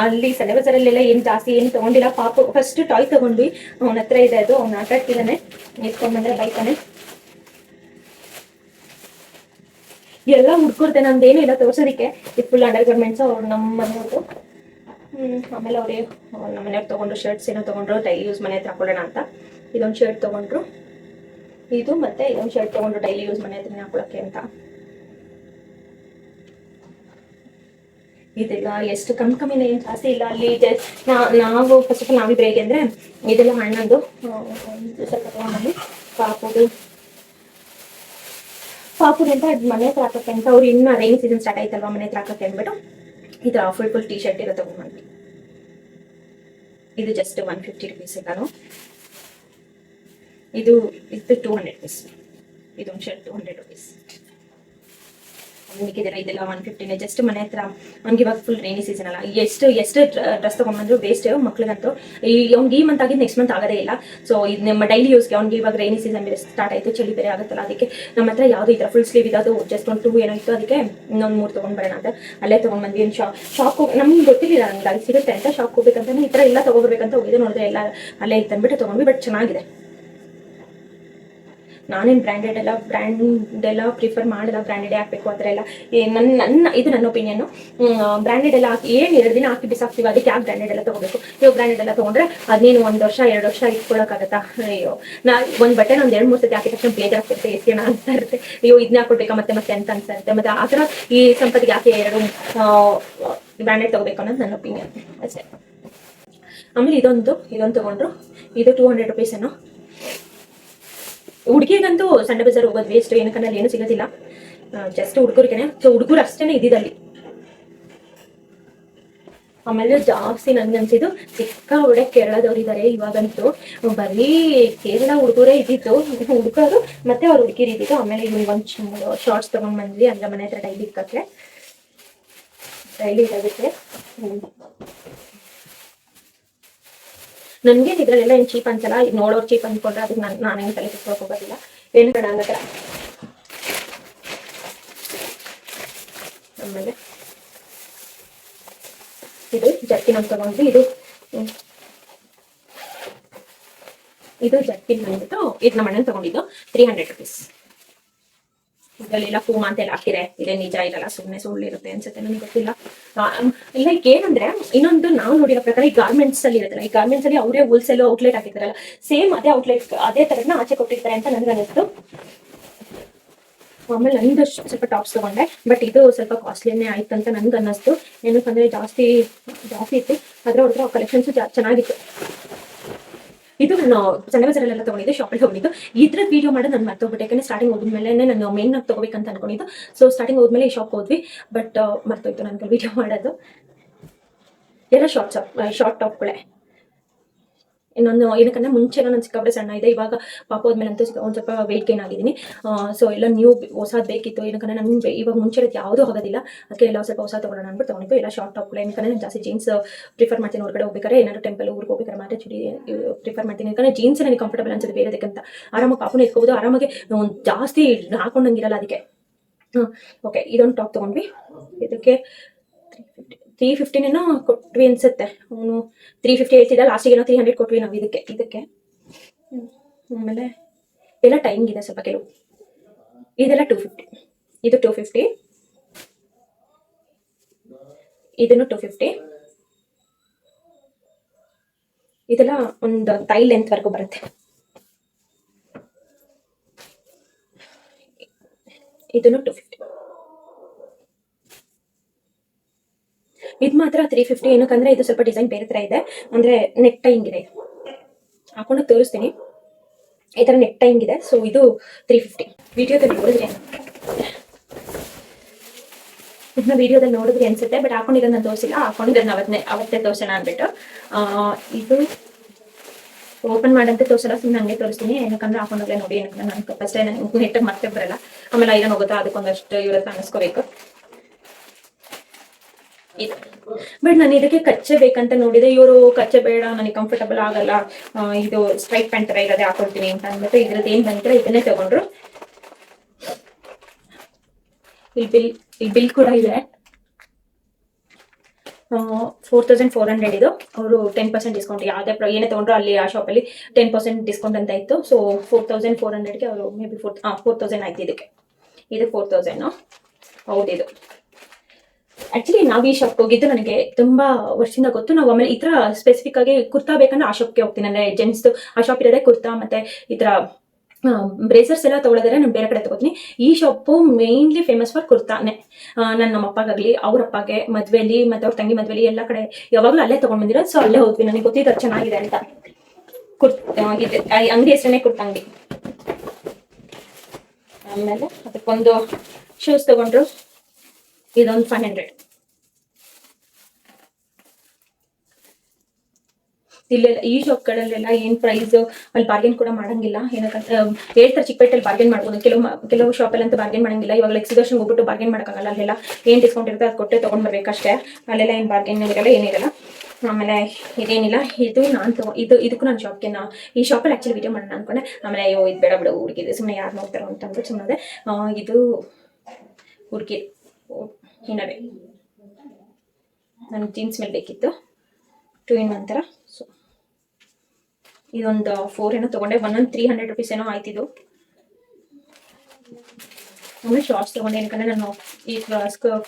A: ಅಲ್ಲಿ ಸಂಡೆ ಬಜಾರಲ್ಲೆಲ್ಲ ಏನು ಜಾಸ್ತಿ ಏನು ತೊಗೊಂಡಿಲ್ಲ. ಪಾಪು ಫಸ್ಟ್ ಟಾಯ್ ತೊಗೊಂಡ್ವಿ, ಅವನ ಹತ್ರ ಇದೆ ಅದು, ಅವ್ನು ಆಟ ಆಡ್ತಿದ್ದಾನೆ, ಎತ್ಕೊಂಡು ಬಂದರೆ ಬೈತಾನೆ. ಎಲ್ಲ ಹುಡ್ಕೊಡ್ತೆ, ನಮ್ದೇನು ಇಲ್ಲ ತೋರ್ಸೋದಕ್ಕೆ. ಇದು ಫುಲ್ ಅಂಡರ್ ಗಾರ್ಮೆಂಟ್ಸ್ ಅವ್ರು ನಮ್ಮ ಮನೆಯವರು. ಆಮೇಲೆ ಅವ್ರಿಗೆ ನಮ್ಮ ಮನೆಯವ್ರು ತೊಗೊಂಡ್ರು ಶರ್ಟ್ಸ್ ಏನೋ ತೊಗೊಂಡ್ರು, ಡೈಲಿ ಯೂಸ್ ಮನೆ ಹತ್ರ ಹಾಕೊಳ್ಳೋಣ ಅಂತ. ಇದೊಂದು ಶರ್ಟ್ ತೊಗೊಂಡ್ರು, ಇದು ಮತ್ತೆ ಇದೊಂದು ಶರ್ಟ್ ತೊಗೊಂಡ್ರು ಡೈಲಿ ಯೂಸ್ ಮನೆ ಹತ್ರನೇ ಹಾಕೊಳ್ಳೋಕ್ಕೆ ಅಂತ. ಇದೆಲ್ಲ ಎಷ್ಟು ಕಮ್ಮಿನೇ, ಏನು ಜಾಸ್ತಿ ಇಲ್ಲ ಅಲ್ಲಿ. ನಾವು ಫಸ್ಟ್ ಆಫ್ ಆಲ್ ನಾವಿಬ್ರು ಹೇಗೆ ಅಂದರೆ ಇದೆಲ್ಲ ಹಣ್ಣಂದು ಸ್ವಲ್ಪ ತೊಗೊಂಡು ಪಾಪುಗೆ ಅಂತ ಮನೆ ಹತ್ರ ಹಾಕೋಕ್ಕೆ ಅಂತ. ಅವ್ರು ಇನ್ನು ರೈನ್ ಸೀಸನ್ ಸ್ಟಾರ್ಟ್ ಆಯ್ತಲ್ವಾ, ಮನೆ ಹತ್ರ ಹಾಕೋಕ್ಕೆ ಅಂದ್ಬಿಟ್ಟು ಈ ಥರ ಫುಲ್ ಟೀ ಶರ್ಟ್ ಇರೋ ತೊಗೊಂಡ್ಬಂದ್ವಿ. ಇದು ಜಸ್ಟ್ 150 rupees ಎಲ್ಲಾನು. ಇದು 200 rupees. ಇದೊಂದು ಶರ್ಟ್ 200 rupees. ಮಿಕ್ಕಿದೆಲ್ಲ ಇದೆಲ್ಲ 150ನೇ. ಜಸ್ಟ್ ಮನೆ ಹತ್ರ ಅವ್ನಿಗೆ ಇವಾಗ ಫುಲ್ ರೈನಿ ಸೀಸನ್ ಅಲ್ಲ, ಎಷ್ಟು ಡ್ರೆಸ್ ತೊಗೊಂಡ್ಬಂದ್ರು ವೇಸ್ಟ್ ಮಕ್ಳಿಗಂತೂ. ಅವ್ನಿಗೆ ಈ ಮಂತ್ ಆಗಿದ್ದು ನೆಕ್ಸ್ಟ್ ಮಂತ್ ಆಗೋದೇ ಇಲ್ಲ. ಸೊ ಇದು ನಮ್ಮ ಡೈಲಿ ಯೂಸ್ಗೆ. ಅವ್ನಿಗೆ ಇವಾಗ ರೈನಿ ಸೀಸನ್ ಬೇರೆ ಸ್ಟಾರ್ಟ್ ಆಯಿತು, ಚಳಿ ಬೇರೆ ಆಗುತ್ತಲ್ಲ, ಅದಕ್ಕೆ ನಮ್ಮ ಹತ್ರ ಯಾವುದೂ ಈ ಥರ ಫುಲ್ ಸ್ಲೀವ್ ಇದ್ದು ಜಸ್ಟ್ ಒಂದು 2 ಏನೋ ಇತ್ತು, ಅದಕ್ಕೆ ಇನ್ನೊಂದು 3 ತೊಗೊಂಡ್ಬರೋಣ ಅಂತ ಅಲ್ಲೇ ತೊಗೊಂಡ್ಬಂದ್ವಿ. ಏನು ಶಾಪ್ ನಮ್ಗೆ ಗೊತ್ತಿರಲಿಲ್ಲ ನಂಗೆ ಅಲ್ಲಿ ಸಿಗುತ್ತೆ ಅಂತ. ಶಾಪ್ ಹೋಗ್ಬೇಕಂತ ಈ ಥರ ಎಲ್ಲ ತೊಗೊಬೇಕಂತ ಹೋಗಿದ್ದು, ನೋಡಿದ್ರೆ ಎಲ್ಲ ಅಲ್ಲೇ ಇತ್ತಂದ್ಬಿಟ್ಟು ತೊಗೊಂಡ್ವಿ. ಬಟ್ ಚೆನ್ನಾಗಿದೆ. ನಾನೇನು ಬ್ರ್ಯಾಂಡೆಡ್ ಎಲ್ಲ ಪ್ರಿಫರ್ ಮಾಡಲ್ಲ, ಬ್ರ್ಯಾಂಡೆಡೇ ಹಾಕಬೇಕು ಆ ಥರ ಎಲ್ಲ. ಇದು ನನ್ನ ಒಪಿನಿಯನ್ನು. ಬ್ರ್ಯಾಂಡೆಡ್ ಎಲ್ಲ ಹಾಕಿ ಏನು 2 ದಿನ ಹಾಕಿ ಬಿಸಾಕ್ತೀವಿ, ಅದಕ್ಕೆ ಯಾಕೆ ಬ್ರ್ಯಾಂಡೆಡ್ ಎಲ್ಲ ತೊಗೋಬೇಕು? ನೀವು ಬ್ರ್ಯಾಂಡೆಡ್ ಎಲ್ಲ ತೊಗೊಂಡ್ರೆ ಅದೇನು 1 ವರ್ಷ 2 ವರ್ಷ ಇಟ್ಕೊಳ್ಳೋಕ್ಕಾಗತ್ತಾ? ಅಯ್ಯೋ, ಒಂದು ಬಟ್ಟೆ ಒಂದು 2-3 ಸತಿ ಹಾಕಿದ ತಕ್ಷಣ ಬೇಜಾರಾಗ್ತಿರುತ್ತೆ, ಎಸ್ಕೇನ ಅಂತ ಇರುತ್ತೆ. ಅಯ್ಯೋ ಇದನ್ನ ಹಾಕೊಳ್ಬೇಕಾ ಮತ್ತೆ ಅಂತ ಅನ್ಸುತ್ತೆ. ಮತ್ತೆ ಆ ಥರ ಈ ಸಂಪತ್ತಿಗೆ ಯಾಕೆ 2 ಬ್ರ್ಯಾಂಡೆಡ್ ತೊಗೋಬೇಕು ಅನ್ನೋದು ನನ್ನ ಒಪಿನಿಯನ್ ಅಷ್ಟೇ. ಆಮೇಲೆ ಇದೊಂದು ತೊಗೊಂಡ್ರು, ಇದು 200 rupees ಏನೋ. ಹುಡುಗಿಗಂತೂ ಸಂಡೆ ಬಜಾರ್ ಹೋಗೋದು ವೇಸ್ಟ್, ಏನಕ್ಕಂದ್ರೆ ಅಲ್ಲಿ ಏನು ಸಿಗೋದಿಲ್ಲ. ಜಸ್ಟ್ ಹುಡುಗರಿಗೇನೆ. ಸೊ ಹುಡುಗರು ಅಷ್ಟೇ ಇದ್ದಿದ್ದಲ್ಲಿ. ಆಮೇಲೆ ಜಾಸ್ತಿ ನನ್ಗನ್ಸಿದ್ದು ಸಿಕ್ಕಾಪಟ್ಟೆ ಕೇರಳದವ್ರು ಇದ್ದಾರೆ ಇವಾಗಂತೂ. ಬರೀ ಕೇರಳ ಹುಡುಗರೇ ಇದ್ದಿದ್ದು, ಹುಡುಗರು ಮತ್ತೆ ಅವ್ರು ಹುಡುಗಿರು ಇದ್ದಿದ್ದು. ಆಮೇಲೆ ಒಂದು ಶಾರ್ಟ್ಸ್ ತೊಗೊಂಡು ಬಂದ್ವಿ, ಅಂದ್ರೆ ಮನೆ ಹತ್ರ ಡೈಲಿ ಇಕ್ಕಕ್ಕೆ, ಡೈಲಿ ಇರೋದಕ್ಕೆ. ನನಗೆ ಇದರಲ್ಲೆಲ್ಲ ಏನು ಚೀಪ್ ಅನ್ಸಲ್ಲ. ಇದು ನೋಡೋರು ಚೀಪ್ ಅಂದ್ಕೊಂಡ್ರೆ ಅದಕ್ಕೆ ನಾನು ಹೆಂಗೆ ತಲೆ ಕೆಡ್ಸ್ಕೊಳಕ್ಕೆ ಹೋಗೋದಿಲ್ಲ. ಏನು ಬೇಡ ಅನ್ನೋ. ಆಮೇಲೆ ಇದು ಜರ್ಕಿನ್ ಅಂತ ತೊಗೊಂಡ್ವಿ. ಇದು ಇದು ಜರ್ಕಿನ್ ಬಂದ್ಬಿಟ್ಟು ಇದು ನಮ್ಮ ಅಣ್ಣನ್ ತಗೊಂಡಿದ್ದು 300 ರುಪೀಸ್. ಇದರಲ್ಲೆಲ್ಲ ಪೂಮಾ ಅಂತೆಲ್ಲ ಹಾಕಿರೆ ಇದೇ ನಿಜ ಇರಲ್ಲ, ಸುಮ್ಮನೆ ಸುಳ್ಳಿರುತ್ತೆ ಅನ್ಸುತ್ತೆ, ನನಗೆ ಗೊತ್ತಿಲ್ಲ. ಲೈಕ್ ಏನಂದ್ರೆ ಇನ್ನೊಂದು ನಾವು ನೋಡಿರೋ ಪ್ರಕಾರ ಈ ಗಾರ್ಮೆಂಟ್ಸ್ ಅಲ್ಲಿ ಇರುತ್ತಲ್ಲ, ಈ ಗಾರ್ಮೆಂಟ್ಸ್ ಅಲ್ಲಿ ಅವರೇ ಹೋಲ್ಸೇಲ್ ಔಟ್ಲೆಟ್ ಹಾಕಿರ್ತಾರಲ್ಲ, ಸೇಮ್ ಅದೇ ಔಟ್ಲೆಟ್ ಅದೇ ತರನ ಆಚೆ ಕೊಟ್ಟಿರ್ತಾರೆ ಅಂತ ನನಗೆ ಅನಿಸ್ತು. ಆಮೇಲೆ ನಂದು ಸ್ವಲ್ಪ ಟಾಪ್ಸ್ ತಗೊಂಡೆ, ಬಟ್ ಇದು ಸ್ವಲ್ಪ ಕಾಸ್ಟ್ಲಿನೇ ಆಯ್ತು ಅಂತ ನನ್ಗೆ ಅನ್ನಿಸ್ತು. ಏನಕ್ಕಂದ್ರೆ ಜಾಸ್ತಿ ಇತ್ತು, ಅದ್ರ ಹೊರತು ಕಲೆಕ್ಷನ್ಸ್ ಚೆನ್ನಾಗಿತ್ತು. ಇದು ನಾನು ಸಂಡೆ ಬಜಾರಲ್ಲೆಲ್ಲ ತಗೊಂಡಿದ್ದು, ಶಾಪಲ್ಲಿ ತಗೊಂಡಿದ್ದು. ಇದ್ರ ವಿಡಿಯೋ ಮಾಡೋದು ನಾನು ಮರ್ತೋಗ್ಬಿಟ್ಟೆ, ಯಾಕಂದ್ರೆ ಸ್ಟಾರ್ಟಿಂಗ್ ಹೋದ್ಮೇಲೆ ನಾನು ಮೇನ್ ಆಗಿ ತಗೋಬೇಕಂತ ಅನ್ಕೊಂಡಿದ್ದು. ಸೊ ಸ್ಟಾರ್ಟಿಂಗ್ ಹೋದ್ಮೇಲೆ ಈ ಶಾಪ್ ಹೋದ್ವಿ, ಬಟ್ ಮರ್ತೋಯ್ತು ನನಗೆ ವಿಡಿಯೋ ಮಾಡೋದು. ಎಲ್ಲ ಶಾರ್ಟ್ ಟಾಪ್ಗಳೇ. ಇನ್ನೊಂದು ಏನಕ್ಕಂದ್ರೆ ಮುಂಚೆ ನಾನು ಸಿಕ್ಕಾಪಟ್ಟೆ ಸಣ್ಣ ಇದೆ, ಇವಾಗ ಪಾಪ ಹೋದ್ಮೇಲೆ ಅಂತೂ ಒಂದು ಸ್ವಲ್ಪ ವೆಯ್ಟ್ ಗೇನ್ ಆಗಿದ್ದೀನಿ. ಸೊ ಎಲ್ಲ ಹೊಸದು ಬೇಕಿತ್ತು, ಏನಕ್ಕಂದ್ರೆ ನನಗೆ ಇವಾಗ ಮುಂಚೆ ಯಾವುದೂ ಆಗೋದಿಲ್ಲ, ಅದಕ್ಕೆ ಎಲ್ಲ ಸ್ವಲ್ಪ ಹೊಸ ತಗೊಳ್ಳೋಣ ಅಂದ್ಬಿಟ್ಟು ತಗೊಂಡಿದ್ದು. ಎಲ್ಲ ಶಾರ್ಟ್ ಟಾಪ್ಗಳು, ಏನಕ್ಕಂದ್ರೆ ನಾನು ಜಾಸ್ತಿ ಜೀನ್ಸ್ ಪ್ರಿಫರ್ ಮಾಡ್ತೀನಿ. ಹೊರಗಡೆ ಹೋಗ್ಬೇಕಾದ್ರೆ ಏನಾದ್ರು ಟೆಂಪಲ್ ಊರಿಗೆ ಹೋಗ್ಬೇಕಾದ್ರೆ ಮಾತ್ರ ಚೂಡಿ ಪ್ರಿಫರ್ ಮಾಡ್ತೀನಿ, ಯಾಕಂದ್ರೆ ಜೀನ್ಸ್ ನನಗೆ ಕಂಫರ್ಟಬಲ್ ಅನ್ಸುತ್ತೆ ಬೇರೆದಕ್ಕಿಂತ. ಆರಾಮಾಗಿ ಪಾಪನ ಎತ್ಕೋಬೋದು, ಆರಾಮಾಗಿ ಜಾಸ್ತಿ ಹಾಕೊಂಡಂಗಿರಲ್ಲ ಅದಕ್ಕೆ. ಓಕೆ, ಇದೊಂದು ಟಾಪ್ ತಗೊಂಡ್ವಿ. ಇದಕ್ಕೆ 350 ಕೊಟ್ವಿ ಅನ್ಸುತ್ತೆ. ಅವನು 350 ಹೇಳ್ತಿದ್ದ, ಲಾಸ್ಟಿಗೆ 300 ಕೊಟ್ವಿ ನಾವು ಇದಕ್ಕೆ. ಆಮೇಲೆ ಎಲ್ಲ ಟೈಮಿಂಗ್ ಇದೆ ಸ್ವಲ್ಪ ಕೆಲವು. ಇದೆಲ್ಲ 250, ಇದು 250, ಇದನ್ನು 250. ಇದೆಲ್ಲ ಒಂದು ಥೈ ಲೆಂತ್ ವರ್ಗು ಬರುತ್ತೆ. ಇದನ್ನು 250. ಇದು ಮಾತ್ರ 350. ಏನಕ್ಕಂದ್ರೆ ಇದು ಸ್ವಲ್ಪ ಡಿಸೈನ್ ಬೇರೆ ತರ ಇದೆ, ಅಂದ್ರೆ ನೆಕ್ ಟೈಂಗ್ ಇದೆ. ಹಾಕೊಂಡು ತೋರಿಸ್ತೀನಿ, ಈ ತರ ನೆಕ್ ಟೈಂಗ್ ಇದೆ. ಸೊ ಇದು 350. ವಿಡಿಯೋದಲ್ಲಿ ನೋಡಿದ್ರಿ ಅನ್ಸುತ್ತೆ, ಬಟ್ ಹಾಕೊಂಡಿರೋದು ನಾನು ತೋರಿಸಿಲ್ಲ. ಹಾಕೊಂಡಿರೋದು ಅವತ್ತೇ ತೋರಿಸೋಣ ಅಂದ್ಬಿಟ್ಟು. ಇದು ಓಪನ್ ಮಾಡಂತೆ ತೋರಿಸಲ್ಲ, ಸುಮ್ಮನೆ ಹಂಗೆ ತೋರಿಸ್ತೀನಿ. ಏನಕ್ಕಂದ್ರೆ ಹಾಕೊಂಡೋಗ್ಲೇ ನೋಡಿ, ಏನಕ್ಕಂದ್ರೆ ನಾನು ಫಸ್ಟ್ ನನಗೆ ನೆಟ್ಟಾಗಿ ಮತ್ತೆ ಬರಲ್ಲ, ಆಮೇಲೆ ಐರನ್ ಹೋಗುತ್ತಾ, ಅದಕ್ಕೊಂದಷ್ಟು ಇವ್ರ ಹತ್ರ ಅನ್ನಿಸ್ಕೋಬೇಕು. ಬಟ್ ನಾನು ಇದಕ್ಕೆ ಕಚ್ಚೆ ಬೇಕಂತ ನೋಡಿದೆ, ಇವರು ಕಚ್ಚೆ ಬೇಡ, ನನಗೆ ಕಂಫರ್ಟಬಲ್ ಆಗಲ್ಲ, ಇದು ಸ್ಟ್ರೈಟ್ ಪ್ಯಾಂಟ್ ತರ ಇರೋದೇ ಹಾಕೊಳ್ತೀನಿ ಅಂತ ಅಂದ್ಬಿಟ್ಟು ಇದ್ರದ್ದು ಏನ್ ಬಂದ್ರೆ ಇದನ್ನೇ ತಗೊಂಡ್ರು. ಇಲ್ಲಿ ಬಿಲ್ ಕೂಡ ಇದೆ. 4400 ಇದು. ಅವರು 10% ಡಿಸ್ಕೌಂಟ್, ಏನೇ ತಗೊಂಡ್ರು ಅಲ್ಲಿ ಆ ಶಾಪಲ್ಲಿ 10% ಡಿಸ್ಕೌಂಟ್ ಅಂತ ಇತ್ತು. ಸೊ 4400ಗೆ ಅವರು ಮೇ ಬಿ 4000 ಆಯ್ತು. ಇದಕ್ಕೆ 4000 ಹೌದು. ಇದು ಆಕ್ಚುಲಿ ನಾವು ಈ ಶಾಪ್ ಹೋಗಿದ್ದು ನನಗೆ ತುಂಬಾ ವರ್ಷದಿಂದ ಗೊತ್ತು. ನಾವು ಆಮೇಲೆ ಈ ತರ ಸ್ಪೆಸಿಫಿಕ್ ಆಗಿ ಕುರ್ತಾ ಬೇಕಂದ್ರೆ ಆ ಶಾಪ್ಗೆ ಹೋಗ್ತೀನಿ, ಅಂದ್ರೆ ಜೆಂಟ್ಸ್ ಆ ಶಾಪ್ ಇರೋದೇ ಕುರ್ತಾ ಮತ್ತೆ ಈ ತರ ಬ್ರೇಸರ್ಸ್ ಎಲ್ಲ ತಗೊಳ್ಳೋದ್ರೆ ನಾನು ಬೇರೆ ಕಡೆ ತಗೋತೀನಿ. ಈ ಶಾಪು ಮೇನ್ಲಿ ಫೇಮಸ್ ಫಾರ್ ಕುರ್ತಾನೆ. ನಮ್ಮ ಅಪ್ಪಗಾಗ್ಲಿ, ಅವ್ರ ಅಪ್ಪಗೆ ಮದ್ವೆಲಿ ಮತ್ತೆ ಅವ್ರ ತಂಗಿ ಮದ್ವೆಲಿ ಎಲ್ಲ ಕಡೆ ಯಾವಾಗ್ಲೂ ಅಲ್ಲೇ ತಗೊಂಡ್ ಬಂದಿರೋದು. ಸೊ ಅಲ್ಲೇ ಹೋದ್ವಿ, ನನಗೆ ಗೊತ್ತಿದ್ದು ಚೆನ್ನಾಗಿದೆ ಅಂತ. ಅಂಗಡಿ ಹೆಸರೇ ಕುರ್ತಾ ಅಂಗಡಿ. ಆಮೇಲೆ ಅದಕ್ಕೊಂದು ಶೂಸ್ ತಗೊಂಡ್ರು, ಇದೊಂದು 500. ಇಲ್ಲೆಲ್ಲ ಈ ಶಾಪ್ಗಳಲ್ಲೆಲ್ಲ ಏನ್ ಪ್ರೈಸ್ ಅಲ್ಲಿ ಬಾರ್ಗೇನ್ ಕೂಡ ಮಾಡಂಗಿಲ್ಲ. ಏನಕ್ಕಂದ್ರೆ ಹೇಳ್ತಾರೆ ಚಿಕ್ಕಪೇಟೆಯಲ್ಲಿ ಬಾರ್ಗೇನ್ ಮಾಡ್ಬೋದು, ಕೆಲವು ಶಾಪಲ್ಲಿ ಅಂತ ಬಾರ್ಗೇನ್ ಮಾಡಂಗಿಲ್ಲ. ಇವಾಗ ಎಕ್ಸಿಬಿಷನ್ ಹೋಗ್ಬಿಟ್ಟು ಬಾರ್ಗೇನ್ ಮಾಡೋಕ್ಕಾಗಲ್ಲ, ಅಲ್ಲೆಲ್ಲ ಏನ್ ಡಿಸ್ಕೌಂಟ್ ಇರುತ್ತೆ ಅದು ಕೊಟ್ಟೆ ತಗೊಂಡ್ ಬರ್ಬೇಕಷ್ಟೇ. ಅಲ್ಲೆಲ್ಲ ಏನ್ ಬಾರ್ಗೇನ್ ಇರಲ್ಲ, ಏನಿರಲ್ಲ. ಆಮೇಲೆ ಇದೇನಿಲ್ಲ, ಇದಕ್ಕೂ ನನ್ನ ಶಾಪ್ಗೆ ಈ ಶಾಪಲ್ಲಿ ಆಕ್ಚುಲಿ ವಿಡಿಯೋ ಮಾಡೋಣ ಅನ್ಕೊಂಡೆ. ಆಮೇಲೆ ಅಯ್ಯೋ ಇದು ಬೇಡ ಬಿಡು, ಹುಡುಗಿದು ಸುಮ್ಮನೆ ಯಾರು ನೋಡ್ತಾರೋ ಅಂತ ಅಂದ್ಬಿಟ್ಟು ಸುಮ್ಮನೆ. ಇದು ಹುಡುಗಿ ಇನ್ನವೇ ನನಗೆ ಜೀನ್ಸ್ ಮೇಲೆ ಬೇಕಿತ್ತು, 2 in 1 ಥರ. ಸೊ ಇದೊಂದು 4 ಏನೋ ತೊಗೊಂಡೆ, 300 ರುಪೀಸ್ ಏನೋ ಆಯ್ತಿದ್ದು. ಆಮೇಲೆ ಶಾರ್ಟ್ಸ್ ತೊಗೊಂಡೆ, ಏನಕಂದ್ರೆ ನಾನು ಈ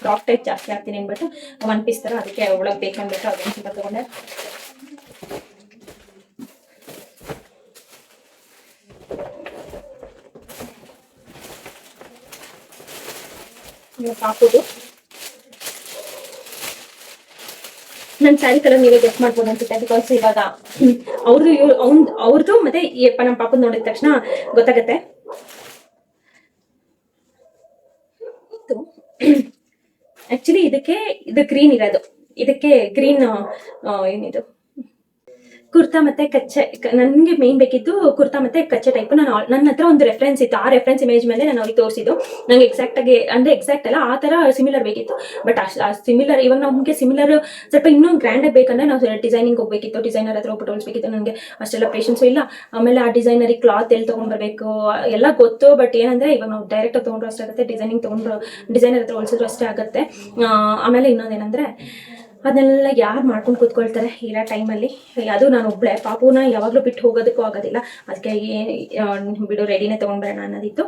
A: ಫ್ರಾಕ್ ಟೈಪ್ ಜಾಸ್ತಿ ಆಗ್ತೀನಿ ಅಂದ್ಬಿಟ್ಟು 1 ಪೀಸ್ ಥರ, ಅದಕ್ಕೆ ಒಳಗೆ ಬೇಕಂದ್ಬಿಟ್ಟು ಅದೊಂದು ಸ್ವಲ್ಪ ತೊಗೊಂಡೆ. ಹಾಕೋದು ನನ್ನ ಸ್ಯಾರಿ ಕಲರ್ ನೀವೇ ಗೆಸ್ ಮಾಡ್ಬೋದು ಅನ್ಸುತ್ತೆ, ಬಿಕಾಸ್ ಇವಾಗ ಅವ್ರದ್ದು ಮತ್ತೆ ನಮ್ಮ ಪಾಪದ್ ನೋಡಿದ ತಕ್ಷಣ ಗೊತ್ತಾಗತ್ತೆ. ಆಕ್ಚುಲಿ ಇದು ಗ್ರೀನ್ ಇರೋದು, ಇದಕ್ಕೆ ಗ್ರೀನ್ ಏನಿದು ಕುರ್ತಾ ಮತ್ತೆ ಕಚ್ಚೆ. ನನಗೆ ಮೇನ್ ಬೇಕಿದ್ದು ಕುರ್ತಾ ಮತ್ತೆ ಕಚ್ಚೆ ಟೈಪ್. ನನ್ನ ಹತ್ರ ಒಂದು ರೆಫರೆನ್ಸ್ ಇತ್ತು, ಆ ರೆಫರೆನ್ಸ್ ಇಮೇಜ್ ಮೇಲೆ ನಾನು ಅವ್ರಿಗೆ ತೋರಿಸಿದ್ದು. ನಂಗೆ ಎಕ್ಸಾಕ್ಟ್ ಅಲ್ಲ, ಆ ತರ ಸಿಮಿಲರ್ ಬೇಕಿತ್ತು. ಬಟ್ ಸಿಮಿಲರ್ ಇವಾಗ ನಮಗೆ ಸಿಮಿಲರ್ ಸ್ವಲ್ಪ ಇನ್ನೂ ಗ್ರ್ಯಾಂಡ್ ಆಗಿ ಬೇಕಂದ್ರೆ ನಾವು ಡಿಸೈನಿಂಗ್ ಹೋಗ್ಬೇಕಿತ್ತು, ಡಿಸೈನರ್ ಹತ್ರ ಹೋಗ್ಬಿಟ್ಟು ಹೊಲಿಸ್ಬೇಕಿತ್ತು. ನನಗೆ ಅಷ್ಟೆಲ್ಲ ಪೇಷನ್ಸು ಇಲ್ಲ. ಆಮೇಲೆ ಆ ಡಿಸೈನರಿಗೆ ಕ್ಲಾತ್ ಎಲ್ಲಿ ತೊಗೊಂಡ್ಬರ್ಬೇಕು ಎಲ್ಲ ಗೊತ್ತು, ಬಟ್ ಏನಂದ್ರೆ ಇವಾಗ ನಾವು ಡೈರೆಕ್ಟ್ ತೊಗೊಂಡ್ರು ಅಷ್ಟೇ ಆಗುತ್ತೆ, ಡಿಸೈನಿಂಗ್ ತೊಗೊಂಡ್ರು ಡಿಸೈನರ್ ಹತ್ರ ಹೊಲಿಸಿದ್ರು ಅಷ್ಟೇ ಆಗುತ್ತೆ. ಆಮೇಲೆ ಇನ್ನೊಂದೇನಂದ್ರೆ ಅದನ್ನೆಲ್ಲ ಯಾರು ಮಾಡ್ಕೊಂಡು ಕೂತ್ಕೊಳ್ತಾರೆ ಇರೋ ಟೈಮಲ್ಲಿ. ಅದು ನಾನು ಒಬ್ಬಳೆ, ಪಾಪುನ ಯಾವಾಗಲೂ ಬಿಟ್ಟು ಹೋಗೋದಕ್ಕೂ ಆಗೋದಿಲ್ಲ. ಅದಕ್ಕೆ ಬಿಡು ರೆಡಿನೇ ತೊಗೊಂಡ್ಬರೋಣ ಅನ್ನೋದಿತ್ತು.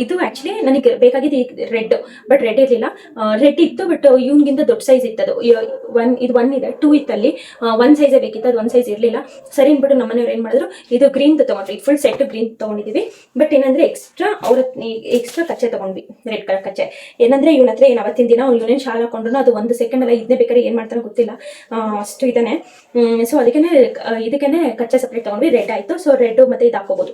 A: ಇದು ಆ್ಯಕ್ಚುಲಿ ನನಗೆ ಬೇಕಾಗಿದ್ದು ರೆಡ್, ಬಟ್ ರೆಡ್ ಇರಲಿಲ್ಲ. ರೆಡ್ ಇತ್ತು ಬಟ್ ಇವನಿಗಿಂತ ದೊಡ್ಡ ಸೈಜ್ ಇತ್ತದು. ಇದು ಒನ್ ಇದೆ, 2 ಇತ್ತಲ್ಲಿ. ಒಂದು ಸೈಜೇ ಬೇಕಿತ್ತು, ಅದು ಒಂದು ಸೈಜ್ ಇರಲಿಲ್ಲ. ಸರಿ ಅಂದ್ಬಿಟ್ಟು ನಮ್ಮನೆಯವ್ರು ಏನು ಮಾಡಿದ್ರು, ಇದು ಗ್ರೀನ್ ತೊಗೊಂಡ್ರಿ, ಫುಲ್ ಸೆಟ್ ಗ್ರೀನ್ ತೊಗೊಂಡಿದ್ದೀವಿ. ಬಟ್ ಏನಂದರೆ ಎಕ್ಸ್ಟ್ರಾ ಕಚ್ಚೆ ತೊಗೊಂಡ್ವಿ, ರೆಡ್ ಕಲರ್ ಕಚ್ಚೆ. ಏನಂದರೆ ಇವನ ಹತ್ರ ಏನು ಅವತ್ತಿನ ದಿನ ಅವ್ನು ಇವನೇನು ಶಾಲೆ ಹಾಕೊಂಡ್ರು ಅದು 1 ಸೆಕೆಂಡ್ ಅಲ್ಲ, ಇದನ್ನೇ ಬೇಕಾದ್ರೆ ಏನು ಮಾಡ್ತಾನೆ ಗೊತ್ತಿಲ್ಲ, ಅಷ್ಟು ಇದ್ದಾನೆ. ಸೊ ಇದಕ್ಕೇನೆ ಕಚ್ಚೆ ಸಪ್ರೇಟ್ ತೊಗೊಂಡ್ವಿ. ರೆಡ್ ಆಯಿತು. ಸೊ ರೆಡ್ ಮತ್ತು ಇದು ಹಾಕೋಬೋದು.